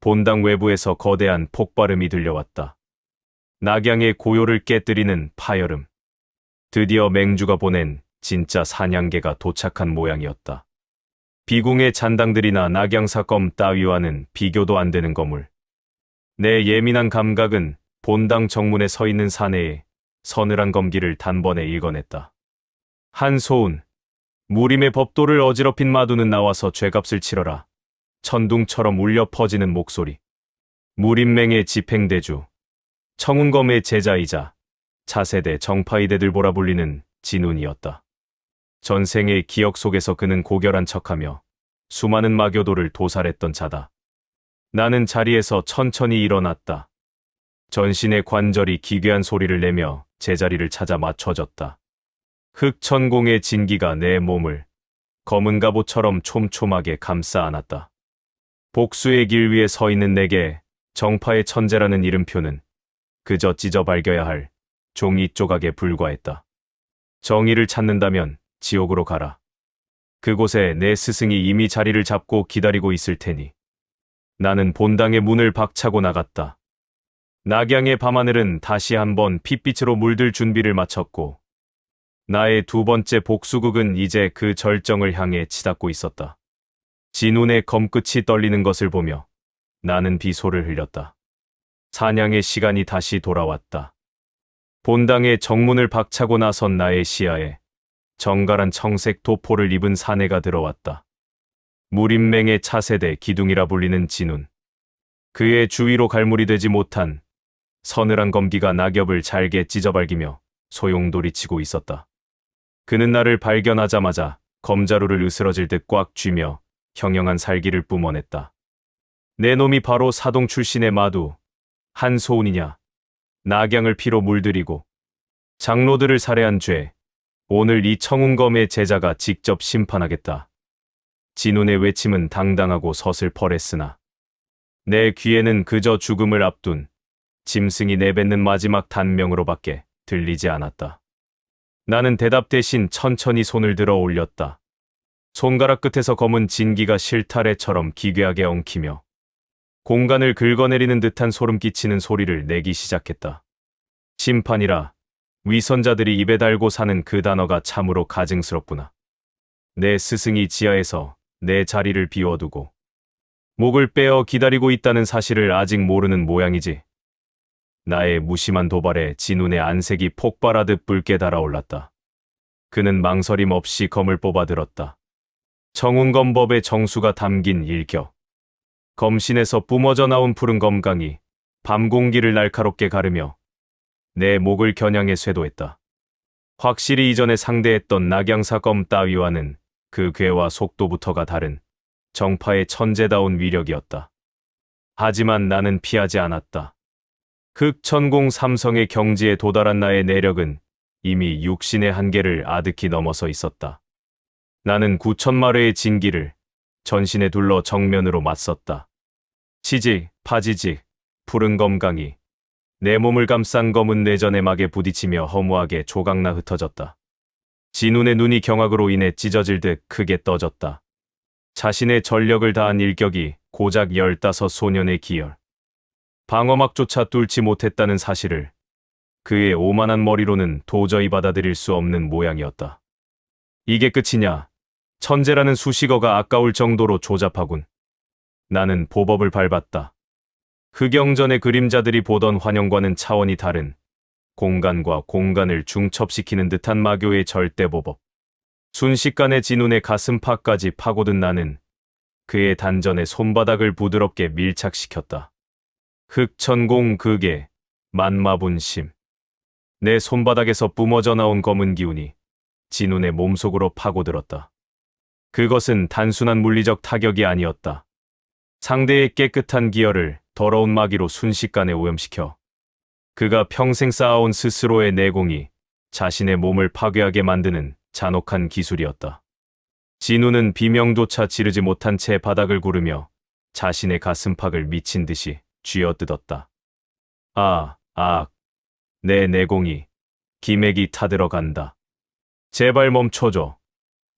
본당 외부에서 거대한 폭발음이 들려왔다. 낙양의 고요를 깨뜨리는 파열음. 드디어 맹주가 보낸 진짜 사냥개가 도착한 모양이었다. 비궁의 잔당들이나 낙양사검 따위와는 비교도 안 되는 거물. 내 예민한 감각은 본당 정문에 서 있는 사내에 서늘한 검기를 단번에 읽어냈다. 한소운, 무림의 법도를 어지럽힌 마두는 나와서 죄값을 치러라. 천둥처럼 울려 퍼지는 목소리. 무림맹의 집행대주, 청운검의 제자이자 차세대 정파이대들 보라 불리는 진운이었다. 전생의 기억 속에서 그는 고결한 척하며 수많은 마교도를 도살했던 자다. 나는 자리에서 천천히 일어났다. 전신의 관절이 기괴한 소리를 내며 제자리를 찾아 맞춰졌다. 흑천공의 진기가 내 몸을 검은 갑옷처럼 촘촘하게 감싸 안았다. 복수의 길 위에 서 있는 내게 정파의 천재라는 이름표는 그저 찢어 발겨야 할 종이 조각에 불과했다. 정의를 찾는다면 지옥으로 가라. 그곳에 내 스승이 이미 자리를 잡고 기다리고 있을 테니. 나는 본당의 문을 박차고 나갔다. 낙양의 밤하늘은 다시 한번 핏빛으로 물들 준비를 마쳤고 나의 두 번째 복수극은 이제 그 절정을 향해 치닫고 있었다. 진운의 검끝이 떨리는 것을 보며 나는 비소를 흘렸다. 사냥의 시간이 다시 돌아왔다. 본당의 정문을 박차고 나선 나의 시야에 정갈한 청색 도포를 입은 사내가 들어왔다. 무림맹의 차세대 기둥이라 불리는 진운. 그의 주위로 갈무리 되지 못한 서늘한 검기가 낙엽을 잘게 찢어발기며 소용돌이치고 있었다. 그는 나를 발견하자마자 검자루를 으스러질 듯 꽉 쥐며 형형한 살기를 뿜어냈다. 내 놈이 바로 사동 출신의 마두, 한소운이냐. 낙양을 피로 물들이고 장로들을 살해한 죄, 오늘 이 청운검의 제자가 직접 심판하겠다. 진운의 외침은 당당하고 서슬퍼랬으나 내 귀에는 그저 죽음을 앞둔 짐승이 내뱉는 마지막 단명으로밖에 들리지 않았다. 나는 대답 대신 천천히 손을 들어 올렸다. 손가락 끝에서 검은 진기가 실타래처럼 기괴하게 엉키며 공간을 긁어내리는 듯한 소름 끼치는 소리를 내기 시작했다. 심판이라. 위선자들이 입에 달고 사는 그 단어가 참으로 가증스럽구나. 내 스승이 지하에서 내 자리를 비워두고 목을 빼어 기다리고 있다는 사실을 아직 모르는 모양이지. 나의 무심한 도발에 진운의 안색이 폭발하듯 붉게 달아올랐다. 그는 망설임 없이 검을 뽑아들었다. 청운검법의 정수가 담긴 일격. 검신에서 뿜어져 나온 푸른 검강이 밤 공기를 날카롭게 가르며 내 목을 겨냥해 쇄도했다. 확실히 이전에 상대했던 낙양사검 따위와는 그 궤와 속도부터가 다른 정파의 천재다운 위력이었다. 하지만 나는 피하지 않았다. 흑천공 삼성의 경지에 도달한 나의 내력은 이미 육신의 한계를 아득히 넘어서 있었다. 나는 9,000마리의 진기를 전신에 둘러 정면으로 맞섰다. 치직, 파지직, 푸른 검강이 내 몸을 감싼 검은 뇌전의 막에 부딪히며 허무하게 조각나 흩어졌다. 진운의 눈이 경악으로 인해 찢어질 듯 크게 떠졌다. 자신의 전력을 다한 일격이 고작 15 소년의 기열. 방어막조차 뚫지 못했다는 사실을 그의 오만한 머리로는 도저히 받아들일 수 없는 모양이었다. 이게 끝이냐? 천재라는 수식어가 아까울 정도로 조잡하군. 나는 보법을 밟았다. 흑영전의 그림자들이 보던 환영과는 차원이 다른 공간과 공간을 중첩시키는 듯한 마교의 절대보법. 순식간에 진운의 가슴팍까지 파고든 나는 그의 단전에 손바닥을 부드럽게 밀착시켰다. 흑천공 극의 만마분심. 내 손바닥에서 뿜어져 나온 검은 기운이 진운의 몸속으로 파고들었다. 그것은 단순한 물리적 타격이 아니었다. 상대의 깨끗한 기혈을 더러운 마기로 순식간에 오염시켜 그가 평생 쌓아온 스스로의 내공이 자신의 몸을 파괴하게 만드는 잔혹한 기술이었다. 진우는 비명조차 지르지 못한 채 바닥을 구르며 자신의 가슴팍을 미친 듯이 쥐어뜯었다. 내 내공이 기맥이 타들어간다. 제발 멈춰줘.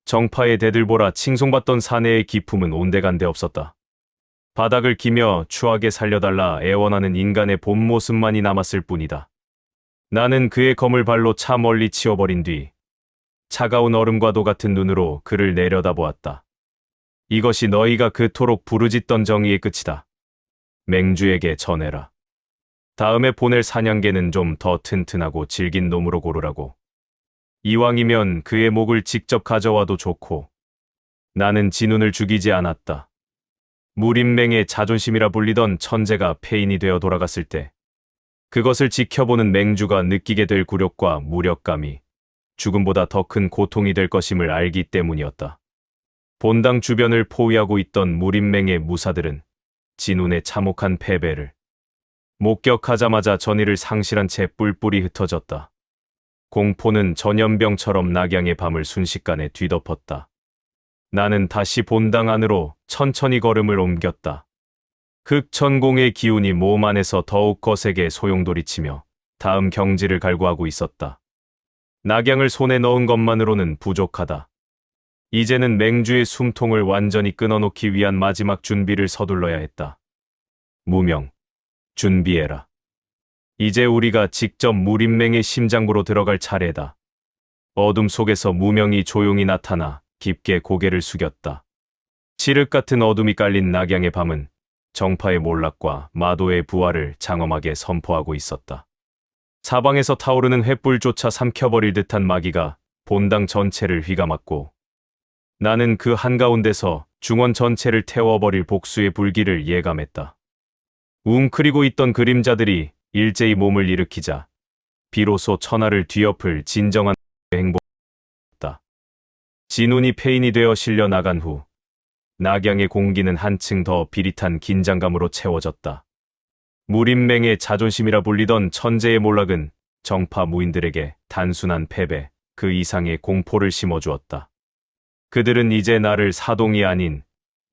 정파에 대들보라 칭송받던 사내의 기품은 온데간데 없었다. 바닥을 기며 추하게 살려달라 애원하는 인간의 본 모습만이 남았을 뿐이다. 나는 그의 검을 발로 차 멀리 치워버린 뒤 차가운 얼음과도 같은 눈으로 그를 내려다보았다. 이것이 너희가 그토록 부르짖던 정의의 끝이다. 맹주에게 전해라. 다음에 보낼 사냥개는 좀 더 튼튼하고 질긴 놈으로 고르라고. 이왕이면 그의 목을 직접 가져와도 좋고. 나는 진운을 죽이지 않았다. 무림맹의 자존심이라 불리던 천재가 폐인이 되어 돌아갔을 때 그것을 지켜보는 맹주가 느끼게 될 굴욕과 무력감이 죽음보다 더 큰 고통이 될 것임을 알기 때문이었다. 본당 주변을 포위하고 있던 무림맹의 무사들은 진운의 참혹한 패배를 목격하자마자 전의를 상실한 채 뿔뿔이 흩어졌다. 공포는 전염병처럼 낙양의 밤을 순식간에 뒤덮었다. 나는 다시 본당 안으로 천천히 걸음을 옮겼다. 극천공의 기운이 몸 안에서 더욱 거세게 소용돌이치며 다음 경지를 갈구하고 있었다. 낙양을 손에 넣은 것만으로는 부족하다. 이제는 맹주의 숨통을 완전히 끊어놓기 위한 마지막 준비를 서둘러야 했다. 무명, 준비해라. 이제 우리가 직접 무림맹의 심장부로 들어갈 차례다. 어둠 속에서 무명이 조용히 나타나 깊게 고개를 숙였다. 칠흑 같은 어둠이 깔린 낙양의 밤은 정파의 몰락과 마도의 부활을 장엄하게 선포하고 있었다. 사방에서 타오르는 횃불조차 삼켜버릴 듯한 마기가 본당 전체를 휘감았고 나는 그 한가운데서 중원 전체를 태워버릴 복수의 불길을 예감했다. 웅크리고 있던 그림자들이 일제히 몸을 일으키자 비로소 천하를 뒤엎을 진정한 행보였다. 진운이 폐인이 되어 실려 나간 후 낙양의 공기는 한층 더 비릿한 긴장감으로 채워졌다. 무림맹의 자존심이라 불리던 천재의 몰락은 정파 무인들에게 단순한 패배, 그 이상의 공포를 심어주었다. 그들은 이제 나를 사동이 아닌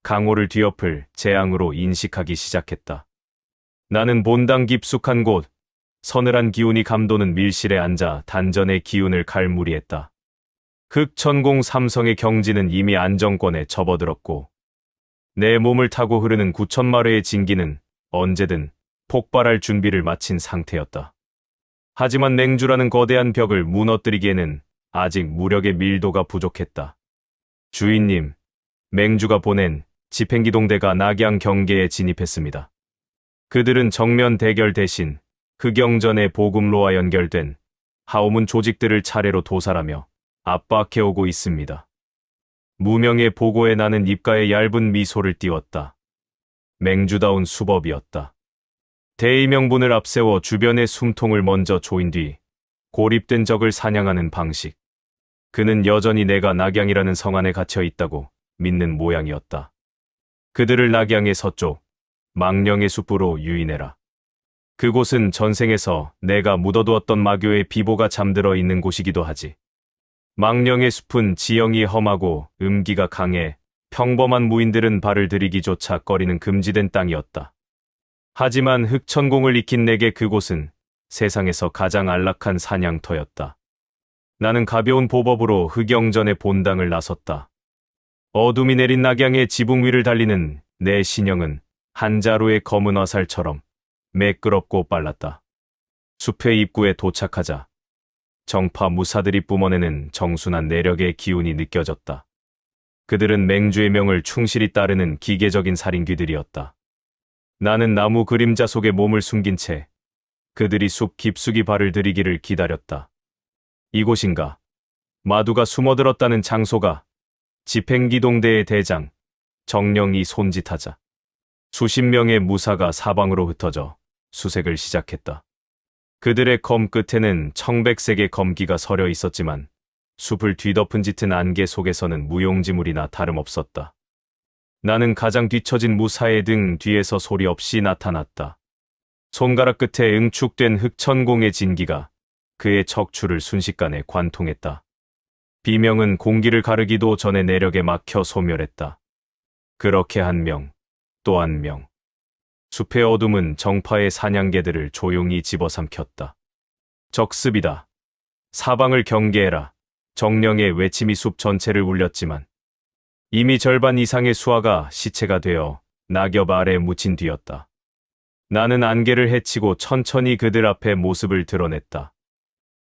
강호를 뒤엎을 재앙으로 인식하기 시작했다. 나는 본당 깊숙한 곳, 서늘한 기운이 감도는 밀실에 앉아 단전의 기운을 갈무리했다. 극천공 삼성의 경지는 이미 안정권에 접어들었고 내 몸을 타고 흐르는 9,000마리의 진기는 언제든 폭발할 준비를 마친 상태였다. 하지만 맹주라는 거대한 벽을 무너뜨리기에는 아직 무력의 밀도가 부족했다. 주인님, 맹주가 보낸 집행기동대가 낙양 경계에 진입했습니다. 그들은 정면 대결 대신 흑영전의 보급로와 연결된 하오문 조직들을 차례로 도살하며 압박해오고 있습니다. 무명의 보고에 나는 입가에 얇은 미소를 띄웠다. 맹주다운 수법이었다. 대의명분을 앞세워 주변의 숨통을 먼저 조인 뒤 고립된 적을 사냥하는 방식. 그는 여전히 내가 낙양이라는 성 안에 갇혀 있다고 믿는 모양이었다. 그들을 낙양의 서쪽, 망령의 숲으로 유인해라. 그곳은 전생에서 내가 묻어두었던 마교의 비보가 잠들어 있는 곳이기도 하지. 망령의 숲은 지형이 험하고 음기가 강해 평범한 무인들은 발을 들이기조차 꺼리는 금지된 땅이었다. 하지만 흑천공을 익힌 내게 그곳은 세상에서 가장 안락한 사냥터였다. 나는 가벼운 보법으로 흑영전의 본당을 나섰다. 어둠이 내린 낙양의 지붕 위를 달리는 내 신형은 한 자루의 검은 화살처럼 매끄럽고 빨랐다. 숲의 입구에 도착하자 정파 무사들이 뿜어내는 정순한 내력의 기운이 느껴졌다. 그들은 맹주의 명을 충실히 따르는 기계적인 살인귀들이었다. 나는 나무 그림자 속에 몸을 숨긴 채 그들이 숲 깊숙이 발을 들이기를 기다렸다. 이곳인가? 마두가 숨어들었다는 장소가? 집행기동대의 대장 정령이 손짓하자 수십 명의 무사가 사방으로 흩어져 수색을 시작했다. 그들의 검 끝에는 청백색의 검기가 서려 있었지만 숲을 뒤덮은 짙은 안개 속에서는 무용지물이나 다름없었다. 나는 가장 뒤처진 무사의 등 뒤에서 소리 없이 나타났다. 손가락 끝에 응축된 흑천공의 진기가 그의 척추를 순식간에 관통했다. 비명은 공기를 가르기도 전에 내력에 막혀 소멸했다. 그렇게 한 명, 또 한 명. 숲의 어둠은 정파의 사냥개들을 조용히 집어삼켰다. 적습이다. 사방을 경계해라. 정령의 외침이 숲 전체를 울렸지만 이미 절반 이상의 수하가 시체가 되어 낙엽 아래 묻힌 뒤였다. 나는 안개를 헤치고 천천히 그들 앞에 모습을 드러냈다.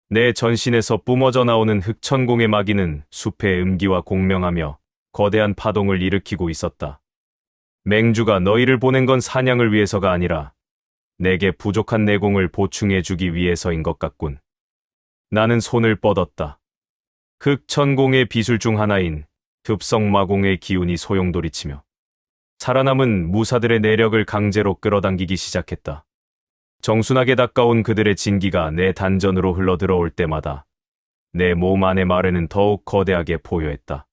내 전신에서 뿜어져 나오는 흑천공의 마귀는 숲의 음기와 공명하며 거대한 파동을 일으키고 있었다. 맹주가 너희를 보낸 건 사냥을 위해서가 아니라 내게 부족한 내공을 보충해주기 위해서인 것 같군. 나는 손을 뻗었다. 흑천공의 비술 중 하나인 급성마공의 기운이 소용돌이치며 살아남은 무사들의 내력을 강제로 끌어당기기 시작했다. 정순하게 닦아온 그들의 진기가 내 단전으로 흘러들어올 때마다 내 몸 안의 마르는 더욱 거대하게 포효했다.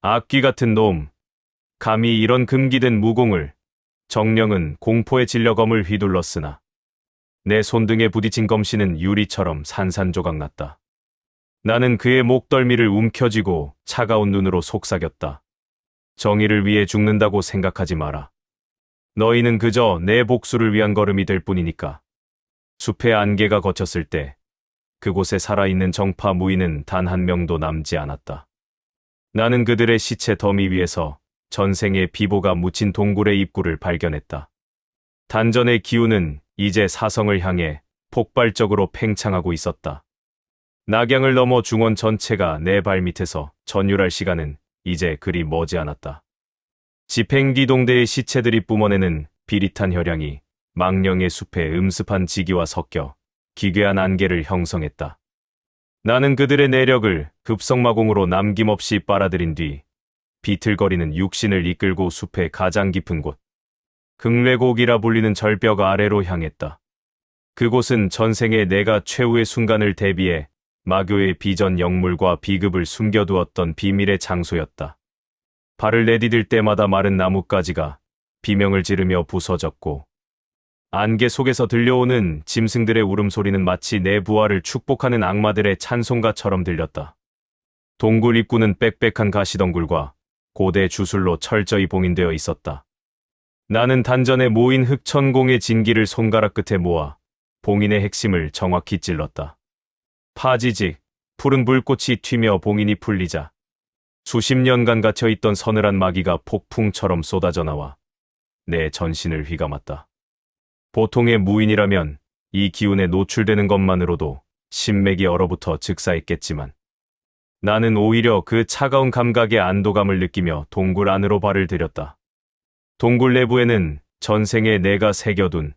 악귀 같은 놈, 감히 이런 금기된 무공을. 정령은 공포에 질려 검을 휘둘렀으나 내 손등에 부딪힌 검씨는 유리처럼 산산조각났다. 나는 그의 목덜미를 움켜쥐고 차가운 눈으로 속삭였다. 정의를 위해 죽는다고 생각하지 마라. 너희는 그저 내 복수를 위한 걸음이 될 뿐이니까. 숲의 안개가 걷혔을 때 그곳에 살아있는 정파 무인은 단 한 명도 남지 않았다. 나는 그들의 시체 더미 위에서 전생의 비보가 묻힌 동굴의 입구를 발견했다. 단전의 기운은 이제 사성을 향해 폭발적으로 팽창하고 있었다. 낙양을 넘어 중원 전체가 내 발밑에서 전율할 시간은 이제 그리 머지않았다. 집행기동대의 시체들이 뿜어내는 비릿한 혈향이 망령의 숲의 음습한 지기와 섞여 기괴한 안개를 형성했다. 나는 그들의 내력을 급성마공으로 남김없이 빨아들인 뒤 비틀거리는 육신을 이끌고 숲의 가장 깊은 곳, 극례곡이라 불리는 절벽 아래로 향했다. 그곳은 전생에 내가 최후의 순간을 대비해 마교의 비전 영물과 비급을 숨겨두었던 비밀의 장소였다. 발을 내디딜 때마다 마른 나뭇가지가 비명을 지르며 부서졌고 안개 속에서 들려오는 짐승들의 울음소리는 마치 내 부활을 축복하는 악마들의 찬송가처럼 들렸다. 동굴 입구는 빽빽한 가시덩굴과 고대 주술로 철저히 봉인되어 있었다. 나는 단전에 모인 흑천공의 진기를 손가락 끝에 모아 봉인의 핵심을 정확히 찔렀다. 파지직, 푸른 불꽃이 튀며 봉인이 풀리자 수십 년간 갇혀있던 서늘한 마귀가 폭풍처럼 쏟아져 나와 내 전신을 휘감았다. 보통의 무인이라면 이 기운에 노출되는 것만으로도 신맥이 얼어붙어 즉사했겠지만 나는 오히려 그 차가운 감각의 안도감을 느끼며 동굴 안으로 발을 들였다. 동굴 내부에는 전생에 내가 새겨둔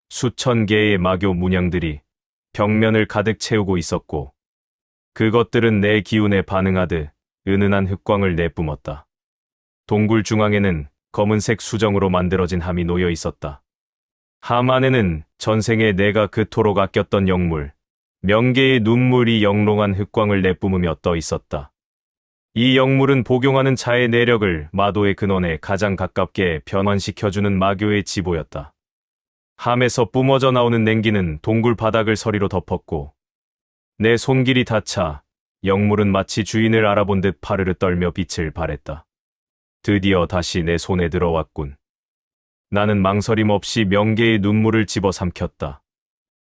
수천 개의 마교 문양들이 벽면을 가득 채우고 있었고 그것들은 내 기운에 반응하듯 은은한 흑광을 내뿜었다. 동굴 중앙에는 검은색 수정으로 만들어진 함이 놓여 있었다. 함 안에는 전생에 내가 그토록 아꼈던 영물, 명계의 눈물이 영롱한 흑광을 내뿜으며 떠 있었다. 이 영물은 복용하는 자의 내력을 마도의 근원에 가장 가깝게 변환시켜주는 마교의 지보였다. 함에서 뿜어져 나오는 냉기는 동굴 바닥을 서리로 덮었고 내 손길이 닿자 영물은 마치 주인을 알아본 듯 파르르 떨며 빛을 발했다. 드디어 다시 내 손에 들어왔군. 나는 망설임 없이 명계의 눈물을 집어삼켰다.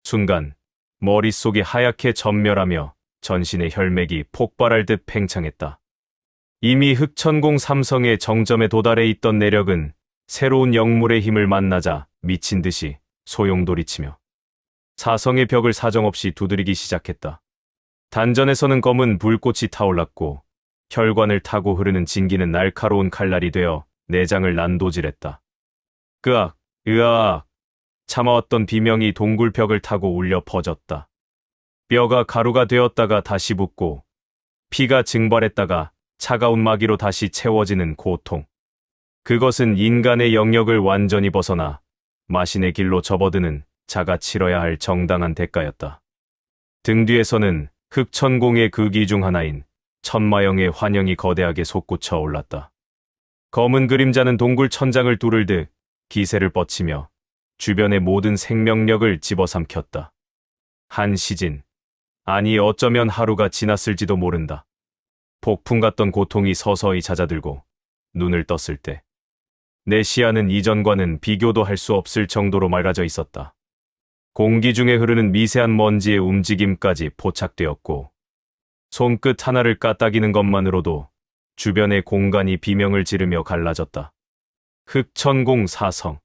순간 머릿속이 하얗게 전멸하며 전신의 혈맥이 폭발할 듯 팽창했다. 이미 흑천공 삼성의 정점에 도달해 있던 내력은 새로운 영물의 힘을 만나자 미친 듯이 소용돌이치며 사성의 벽을 사정없이 두드리기 시작했다. 단전에서는 검은 불꽃이 타올랐고 혈관을 타고 흐르는 진기는 날카로운 칼날이 되어 내장을 난도질했다. 끄악, 으아악. 참아왔던 비명이 동굴 벽을 타고 울려 퍼졌다. 뼈가 가루가 되었다가 다시 붓고 피가 증발했다가 차가운 마기로 다시 채워지는 고통. 그것은 인간의 영역을 완전히 벗어나 마신의 길로 접어드는 자가 치러야 할 정당한 대가였다. 등 뒤에서는 흑천공의 극이 중 하나인 천마영의 환영이 거대하게 솟구쳐 올랐다. 검은 그림자는 동굴 천장을 뚫을 기세를 뻗치며 주변의 모든 생명력을 집어삼켰다. 한 시진, 아니 어쩌면 하루가 지났을지도 모른다. 폭풍 같던 고통이 서서히 잦아들고 눈을 떴을 때 내 시야는 이전과는 비교도 할 수 없을 정도로 맑아져 있었다. 공기 중에 흐르는 미세한 먼지의 움직임까지 포착되었고 손끝 하나를 까딱이는 것만으로도 주변의 공간이 비명을 지르며 갈라졌다. 흑천공 사성.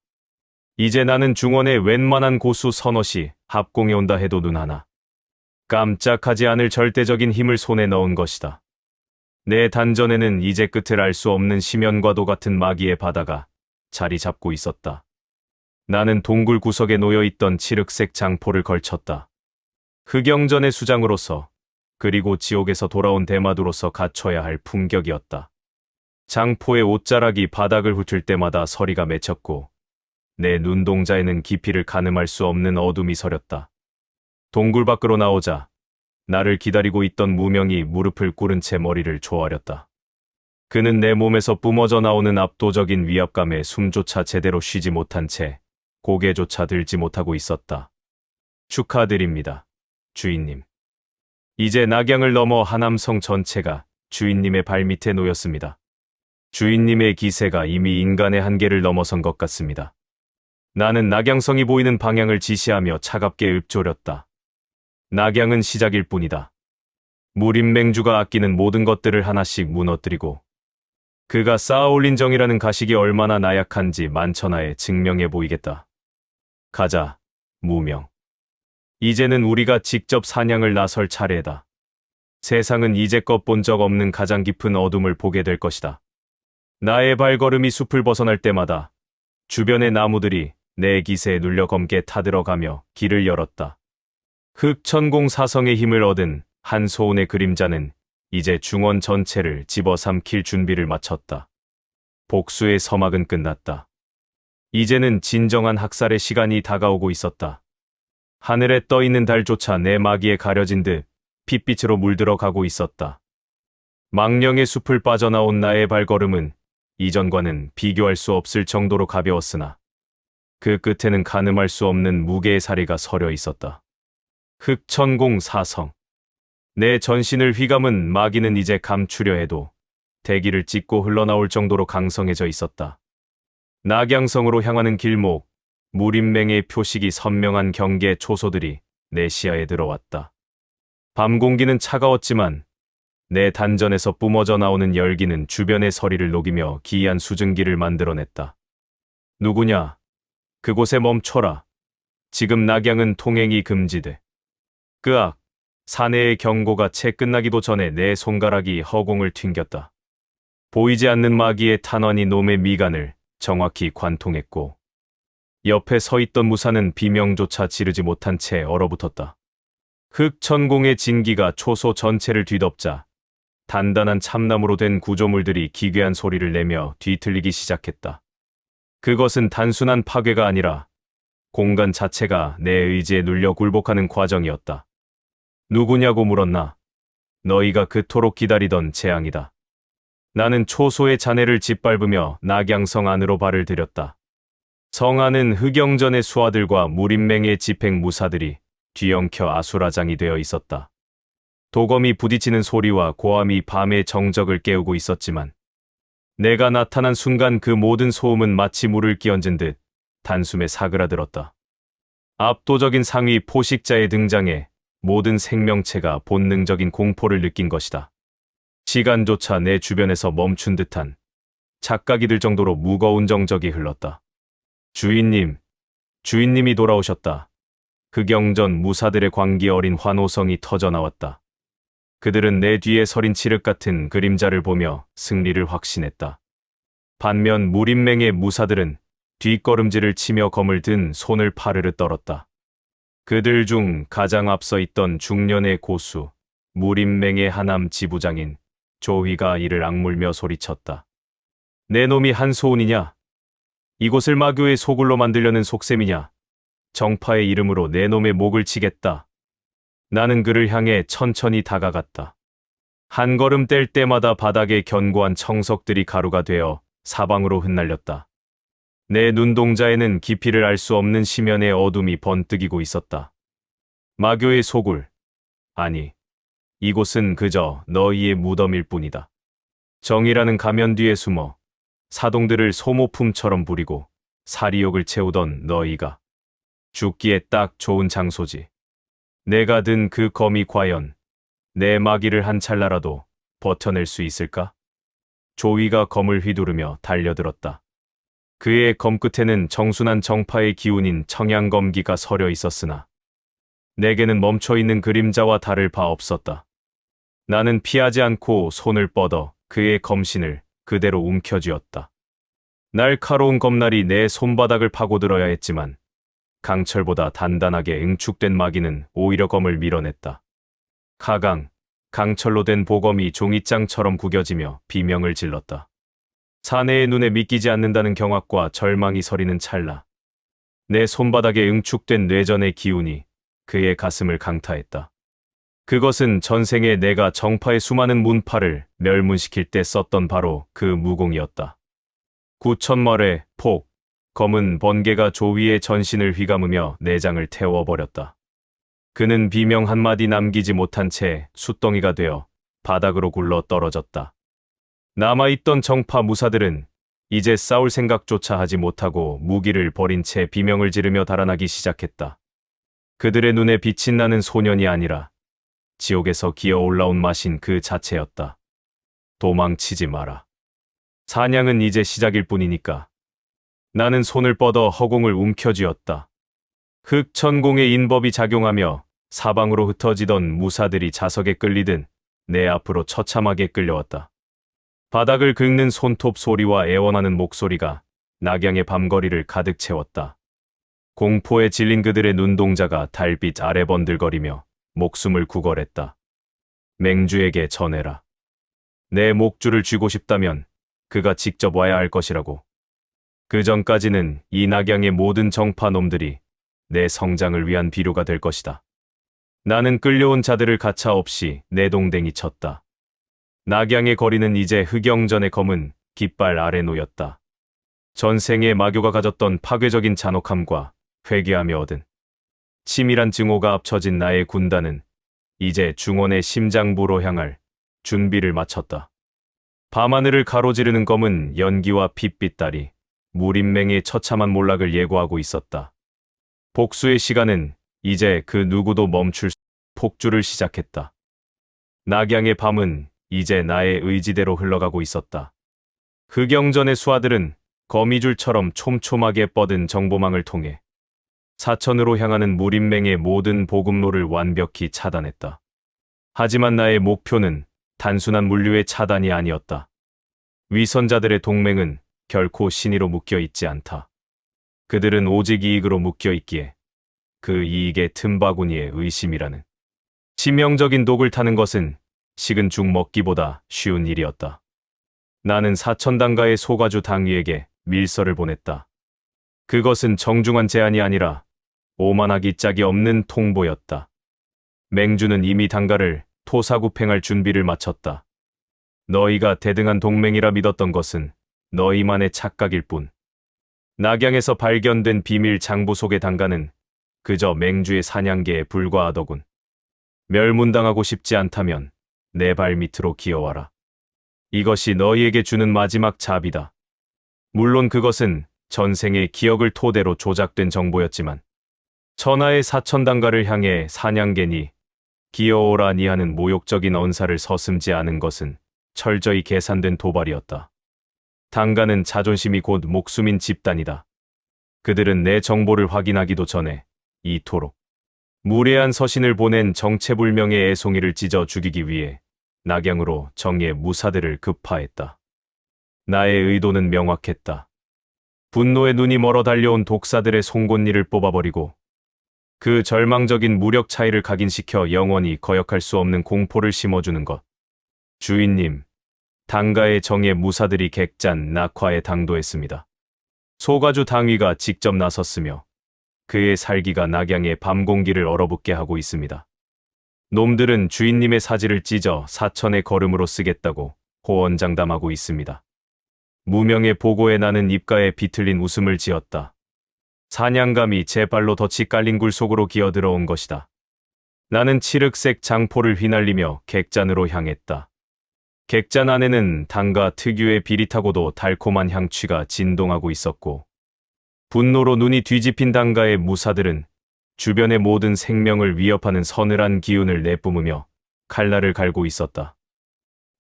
이제 나는 중원의 웬만한 고수 서너시 합공해 온다 해도 눈 하나 깜짝하지 않을 절대적인 힘을 손에 넣은 것이다. 내 단전에는 이제 끝을 알 수 없는 심연과도 같은 마기의 바다가 자리 잡고 있었다. 나는 동굴 구석에 놓여있던 칠흑색 장포를 걸쳤다. 흑영전의 수장으로서 그리고 지옥에서 돌아온 대마도로서 갖춰야 할 품격이었다. 장포의 옷자락이 바닥을 훑을 때마다 서리가 맺혔고 내 눈동자에는 깊이를 가늠할 수 없는 어둠이 서렸다. 동굴 밖으로 나오자 나를 기다리고 있던 무명이 무릎을 꿇은 채 머리를 조아렸다. 그는 내 몸에서 뿜어져 나오는 압도적인 위압감에 숨조차 제대로 쉬지 못한 채 고개조차 들지 못하고 있었다. 축하드립니다, 주인님. 이제 낙양을 넘어 하남성 전체가 주인님의 발밑에 놓였습니다. 주인님의 기세가 이미 인간의 한계를 넘어선 것 같습니다. 나는 낙양성이 보이는 방향을 지시하며 차갑게 읊조렸다. 낙양은 시작일 뿐이다. 무림맹주가 아끼는 모든 것들을 하나씩 무너뜨리고 그가 쌓아올린 정이라는 가식이 얼마나 나약한지 만천하에 증명해 보이겠다. 가자, 무명. 이제는 우리가 직접 사냥을 나설 차례다. 세상은 이제껏 본 적 없는 가장 깊은 어둠을 보게 될 것이다. 나의 발걸음이 숲을 벗어날 때마다 주변의 나무들이 내 기세에 눌려 검게 타들어가며 길을 열었다. 흑천공 사성의 힘을 얻은 한 소운의 그림자는 이제 중원 전체를 집어삼킬 준비를 마쳤다. 복수의 서막은 끝났다. 이제는 진정한 학살의 시간이 다가오고 있었다. 하늘에 떠있는 달조차 내 마기에 가려진 듯 핏빛으로 물들어 가고 있었다. 망령의 숲을 빠져나온 나의 발걸음은 이전과는 비교할 수 없을 정도로 가벼웠으나 그 끝에는 가늠할 수 없는 무게의 사리가 서려 있었다. 흑천공 사성. 내 전신을 휘감은 마기는 이제 감추려 해도 대기를 찢고 흘러나올 정도로 강성해져 있었다. 낙양성으로 향하는 길목, 무림맹의 표식이 선명한 경계 초소들이 내 시야에 들어왔다. 밤 공기는 차가웠지만 내 단전에서 뿜어져 나오는 열기는 주변의 서리를 녹이며 기이한 수증기를 만들어냈다. 누구냐? 그곳에 멈춰라. 지금 낙양은 통행이 금지돼. 끄악. 사내의 경고가 채 끝나기도 전에 내 손가락이 허공을 튕겼다. 보이지 않는 마기의 탄환이 놈의 미간을 정확히 관통했고 옆에 서 있던 무사는 비명조차 지르지 못한 채 얼어붙었다. 흑천공의 진기가 초소 전체를 뒤덮자 단단한 참나무로 된 구조물들이 기괴한 소리를 내며 뒤틀리기 시작했다. 그것은 단순한 파괴가 아니라 공간 자체가 내 의지에 눌려 굴복하는 과정이었다. 누구냐고 물었나? 너희가 그토록 기다리던 재앙이다. 나는 초소의 잔해를 짓밟으며 낙양성 안으로 발을 들였다. 성 안은 흑영전의 수하들과 무림맹의 집행 무사들이 뒤엉켜 아수라장이 되어 있었다. 도검이 부딪히는 소리와 고함이 밤의 정적을 깨우고 있었지만 내가 나타난 순간 그 모든 소음은 마치 물을 끼얹은 듯 단숨에 사그라들었다. 압도적인 상위 포식자의 등장에 모든 생명체가 본능적인 공포를 느낀 것이다. 시간조차 내 주변에서 멈춘 듯한 착각이 들 정도로 무거운 정적이 흘렀다. 주인님, 주인님이 돌아오셨다. 흑영전 무사들의 광기 어린 환호성이 터져나왔다. 그들은 내 뒤에 서린 칠흑 같은 그림자를 보며 승리를 확신했다. 반면 무림맹의 무사들은 뒷걸음질을 치며 검을 든 손을 파르르 떨었다. 그들 중 가장 앞서 있던 중년의 고수, 무림맹의 하남 지부장인 조휘가 이를 악물며 소리쳤다. 내 놈이 한소운이냐? 이곳을 마교의 소굴로 만들려는 속셈이냐? 정파의 이름으로 내 놈의 목을 치겠다. 나는 그를 향해 천천히 다가갔다. 한 걸음 뗄 때마다 바닥에 견고한 청석들이 가루가 되어 사방으로 흩날렸다. 내 눈동자에는 깊이를 알 수 없는 심연의 어둠이 번뜩이고 있었다. 마교의 소굴. 아니, 이곳은 그저 너희의 무덤일 뿐이다. 정이라는 가면 뒤에 숨어 사동들을 소모품처럼 부리고 사리욕을 채우던 너희가 죽기에 딱 좋은 장소지. 내가 든 그 검이 과연 내 마기를 한 찰나라도 버텨낼 수 있을까? 조위가 검을 휘두르며 달려들었다. 그의 검끝에는 정순한 정파의 기운인 청양검기가 서려 있었으나 내게는 멈춰있는 그림자와 다를 바 없었다. 나는 피하지 않고 손을 뻗어 그의 검신을 그대로 움켜쥐었다. 날카로운 검날이 내 손바닥을 파고들어야 했지만 강철보다 단단하게 응축된 마기는 오히려 검을 밀어냈다. 강철로 된 보검이 종이장처럼 구겨지며 비명을 질렀다. 사내의 눈에 믿기지 않는다는 경악과 절망이 서리는 찰나 내 손바닥에 응축된 뇌전의 기운이 그의 가슴을 강타했다. 그것은 전생에 내가 정파의 수많은 문파를 멸문시킬 때 썼던 바로 그 무공이었다. 9천마의 폭, 검은 번개가 조위의 전신을 휘감으며 내장을 태워버렸다. 그는 비명 한마디 남기지 못한 채 숫덩이가 되어 바닥으로 굴러 떨어졌다. 남아있던 정파 무사들은 이제 싸울 생각조차 하지 못하고 무기를 버린 채 비명을 지르며 달아나기 시작했다. 그들의 눈에 빛이 나는 소년이 아니라 지옥에서 기어 올라온 마신 그 자체였다. 도망치지 마라. 사냥은 이제 시작일 뿐이니까. 나는 손을 뻗어 허공을 움켜쥐었다. 흑천공의 인법이 작용하며 사방으로 흩어지던 무사들이 자석에 끌리듯 내 앞으로 처참하게 끌려왔다. 바닥을 긁는 손톱 소리와 애원하는 목소리가 낙양의 밤거리를 가득 채웠다. 공포에 질린 그들의 눈동자가 달빛 아래 번들거리며 목숨을 구걸했다. 맹주에게 전해라. 내 목줄을 쥐고 싶다면 그가 직접 와야 할 것이라고. 그 전까지는 이 낙양의 모든 정파 놈들이 내 성장을 위한 비료가 될 것이다. 나는 끌려온 자들을 가차없이 내동댕이 쳤다. 낙양의 거리는 이제 흑영전의 검은 깃발 아래 놓였다. 전생의 마교가 가졌던 파괴적인 잔혹함과 회귀하며 얻은 치밀한 증오가 합쳐진 나의 군단은 이제 중원의 심장부로 향할 준비를 마쳤다. 밤하늘을 가로지르는 검은 연기와 핏빛 달이 무림맹의 처참한 몰락을 예고하고 있었다. 복수의 시간은 이제 그 누구도 멈출 수 폭주를 시작했다. 낙양의 밤은 이제 나의 의지대로 흘러가고 있었다. 흑영전의 수하들은 거미줄처럼 촘촘하게 뻗은 정보망을 통해 사천으로 향하는 무림맹의 모든 보급로를 완벽히 차단했다. 하지만 나의 목표는 단순한 물류의 차단이 아니었다. 위선자들의 동맹은 결코 신의로 묶여 있지 않다. 그들은 오직 이익으로 묶여 있기에 그 이익의 틈바구니에 의심이라는 치명적인 독을 타는 것은 식은 죽 먹기보다 쉬운 일이었다. 나는 사천당가의 소가주 당위에게 밀서를 보냈다. 그것은 정중한 제안이 아니라 오만하기 짝이 없는 통보였다. 맹주는 이미 당가를 토사구팽할 준비를 마쳤다. 너희가 대등한 동맹이라 믿었던 것은 너희만의 착각일 뿐. 낙양에서 발견된 비밀 장부 속의 당가는 그저 맹주의 사냥개에 불과하더군. 멸문당하고 싶지 않다면 내 발밑으로 기어와라. 이것이 너희에게 주는 마지막 자비다. 물론 그것은 전생의 기억을 토대로 조작된 정보였지만 천하의 사천당가를 향해 사냥개니 기어오라니 하는 모욕적인 언사를 서슴지 않은 것은 철저히 계산된 도발이었다. 당가는 자존심이 곧 목숨인 집단이다. 그들은 내 정보를 확인하기도 전에 이토록 무례한 서신을 보낸 정체불명의 애송이를 찢어 죽이기 위해 낙양으로 정의의 무사들을 급파했다. 나의 의도는 명확했다. 분노에 눈이 멀어 달려온 독사들의 송곳니를 뽑아버리고 그 절망적인 무력 차이를 각인시켜 영원히 거역할 수 없는 공포를 심어주는 것. 주인님, 당가의 정예 무사들이 객잔 낙화에 당도했습니다. 소가주 당위가 직접 나섰으며 그의 살기가 낙양의 밤 공기를 얼어붙게 하고 있습니다. 놈들은 주인님의 사지를 찢어 사천의 거름으로 쓰겠다고 호언장담하고 있습니다. 무명의 보고에 나는 입가에 비틀린 웃음을 지었다. 사냥감이 제 발로 덫이 깔린 굴 속으로 기어들어온 것이다. 나는 칠흑색 장포를 휘날리며 객잔으로 향했다. 객잔 안에는 당가 특유의 비릿하고도 달콤한 향취가 진동하고 있었고 분노로 눈이 뒤집힌 당가의 무사들은 주변의 모든 생명을 위협하는 서늘한 기운을 내뿜으며 칼날을 갈고 있었다.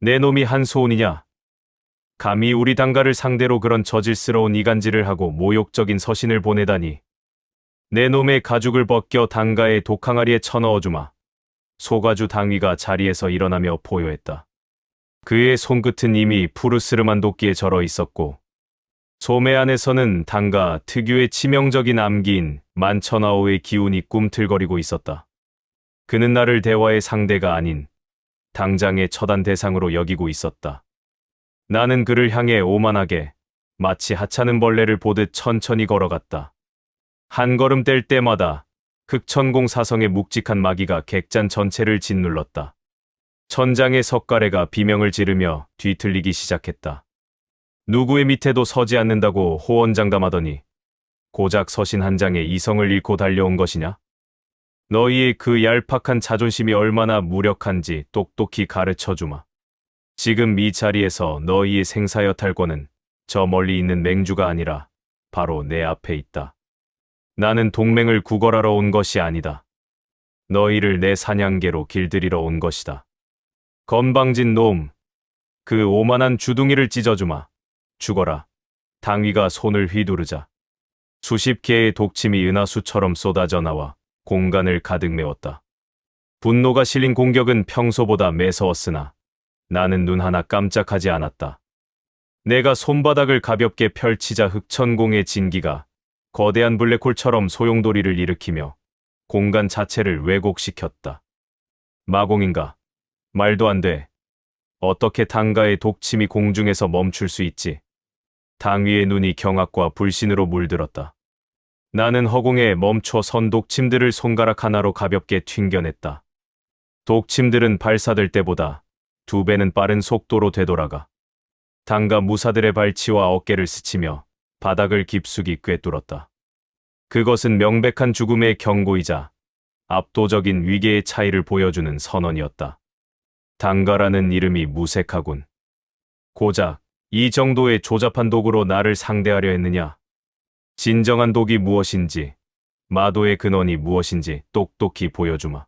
내 놈이 한소운이냐? 감히 우리 당가를 상대로 그런 저질스러운 이간질을 하고 모욕적인 서신을 보내다니. 내 놈의 가죽을 벗겨 당가의 독항아리에 쳐넣어주마. 소가주 당위가 자리에서 일어나며 포효했다. 그의 손끝은 이미 푸르스름한 도끼에 절어 있었고 소매 안에서는 당가 특유의 치명적인 암기인 만천하오의 기운이 꿈틀거리고 있었다. 그는 나를 대화의 상대가 아닌 당장의 처단 대상으로 여기고 있었다. 나는 그를 향해 오만하게 마치 하찮은 벌레를 보듯 천천히 걸어갔다. 한 걸음 뗄 때마다 흑천공 사성의 묵직한 마기가 객잔 전체를 짓눌렀다. 천장의 석가래가 비명을 지르며 뒤틀리기 시작했다. 누구의 밑에도 서지 않는다고 호언장담하더니 고작 서신 한 장에 이성을 잃고 달려온 것이냐? 너희의 그 얄팍한 자존심이 얼마나 무력한지 똑똑히 가르쳐주마. 지금 이 자리에서 너희의 생사여탈권은 저 멀리 있는 맹주가 아니라 바로 내 앞에 있다. 나는 동맹을 구걸하러 온 것이 아니다. 너희를 내 사냥개로 길들이러 온 것이다. 건방진 놈, 그 오만한 주둥이를 찢어주마. 죽어라. 당위가 손을 휘두르자 수십 개의 독침이 은하수처럼 쏟아져 나와 공간을 가득 메웠다. 분노가 실린 공격은 평소보다 매서웠으나 나는 눈 하나 깜짝하지 않았다. 내가 손바닥을 가볍게 펼치자 흑천공의 진기가 거대한 블랙홀처럼 소용돌이를 일으키며 공간 자체를 왜곡시켰다. 마공인가? 말도 안 돼. 어떻게 당가의 독침이 공중에서 멈출 수 있지? 당위의 눈이 경악과 불신으로 물들었다. 나는 허공에 멈춰 선 독침들을 손가락 하나로 가볍게 튕겨냈다. 독침들은 발사될 때보다 2배는 빠른 속도로 되돌아가 당가 무사들의 발치와 어깨를 스치며 바닥을 깊숙이 꿰뚫었다. 그것은 명백한 죽음의 경고이자 압도적인 위계의 차이를 보여주는 선언이었다. 당가라는 이름이 무색하군. 고작 이 정도의 조잡한 도구로 나를 상대하려 했느냐? 진정한 독이 무엇인지, 마도의 근원이 무엇인지 똑똑히 보여주마.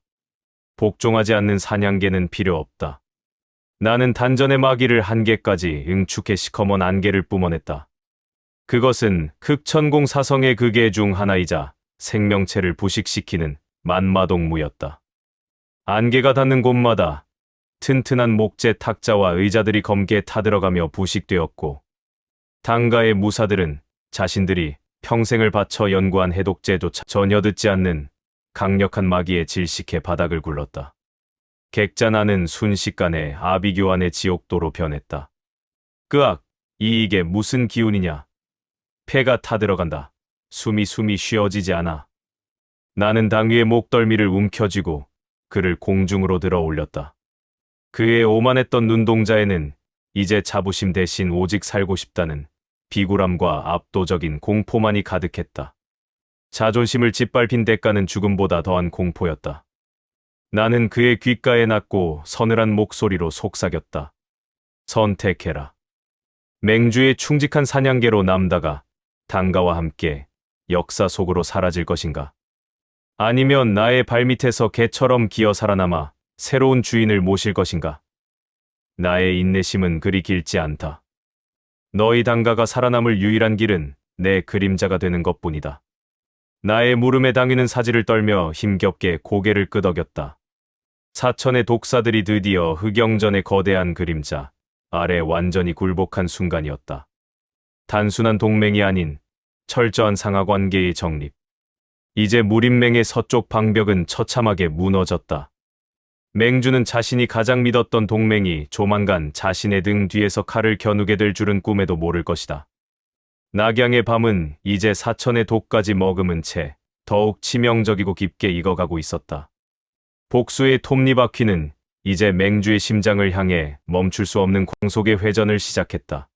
복종하지 않는 사냥개는 필요 없다. 나는 단전의 마기를 한 개까지 응축해 시커먼 안개를 뿜어냈다. 그것은 흑천공 사성의 극의 중 하나이자 생명체를 부식시키는 만마동무였다. 안개가 닿는 곳마다 튼튼한 목재 탁자와 의자들이 검게 타들어가며 부식되었고 당가의 무사들은 자신들이 평생을 바쳐 연구한 해독제조차 전혀 듣지 않는 강력한 마기에 질식해 바닥을 굴렀다. 객잔 안은 순식간에 아비규환의 지옥도로 변했다. 끄악! 이게 무슨 기운이냐? 폐가 타들어간다. 숨이 쉬어지지 않아. 나는 당위의 목덜미를 움켜쥐고 그를 공중으로 들어 올렸다. 그의 오만했던 눈동자에는 이제 자부심 대신 오직 살고 싶다는 비굴함과 압도적인 공포만이 가득했다. 자존심을 짓밟힌 대가는 죽음보다 더한 공포였다. 나는 그의 귓가에 낳고 서늘한 목소리로 속삭였다. 선택해라. 맹주의 충직한 사냥개로 남다가 당가와 함께 역사 속으로 사라질 것인가? 아니면 나의 발밑에서 개처럼 기어 살아남아 새로운 주인을 모실 것인가? 나의 인내심은 그리 길지 않다. 너희 당가가 살아남을 유일한 길은 내 그림자가 되는 것뿐이다. 나의 물음에 당위는 사지를 떨며 힘겹게 고개를 끄덕였다. 사천의 독사들이 드디어 흑영전의 거대한 그림자 아래 완전히 굴복한 순간이었다. 단순한 동맹이 아닌 철저한 상하관계의 정립. 이제 무림맹의 서쪽 방벽은 처참하게 무너졌다. 맹주는 자신이 가장 믿었던 동맹이 조만간 자신의 등 뒤에서 칼을 겨누게 될 줄은 꿈에도 모를 것이다. 낙양의 밤은 이제 사천의 독까지 머금은 채 더욱 치명적이고 깊게 익어가고 있었다. 복수의 톱니바퀴는 이제 맹주의 심장을 향해 멈출 수 없는 광속의 회전을 시작했다.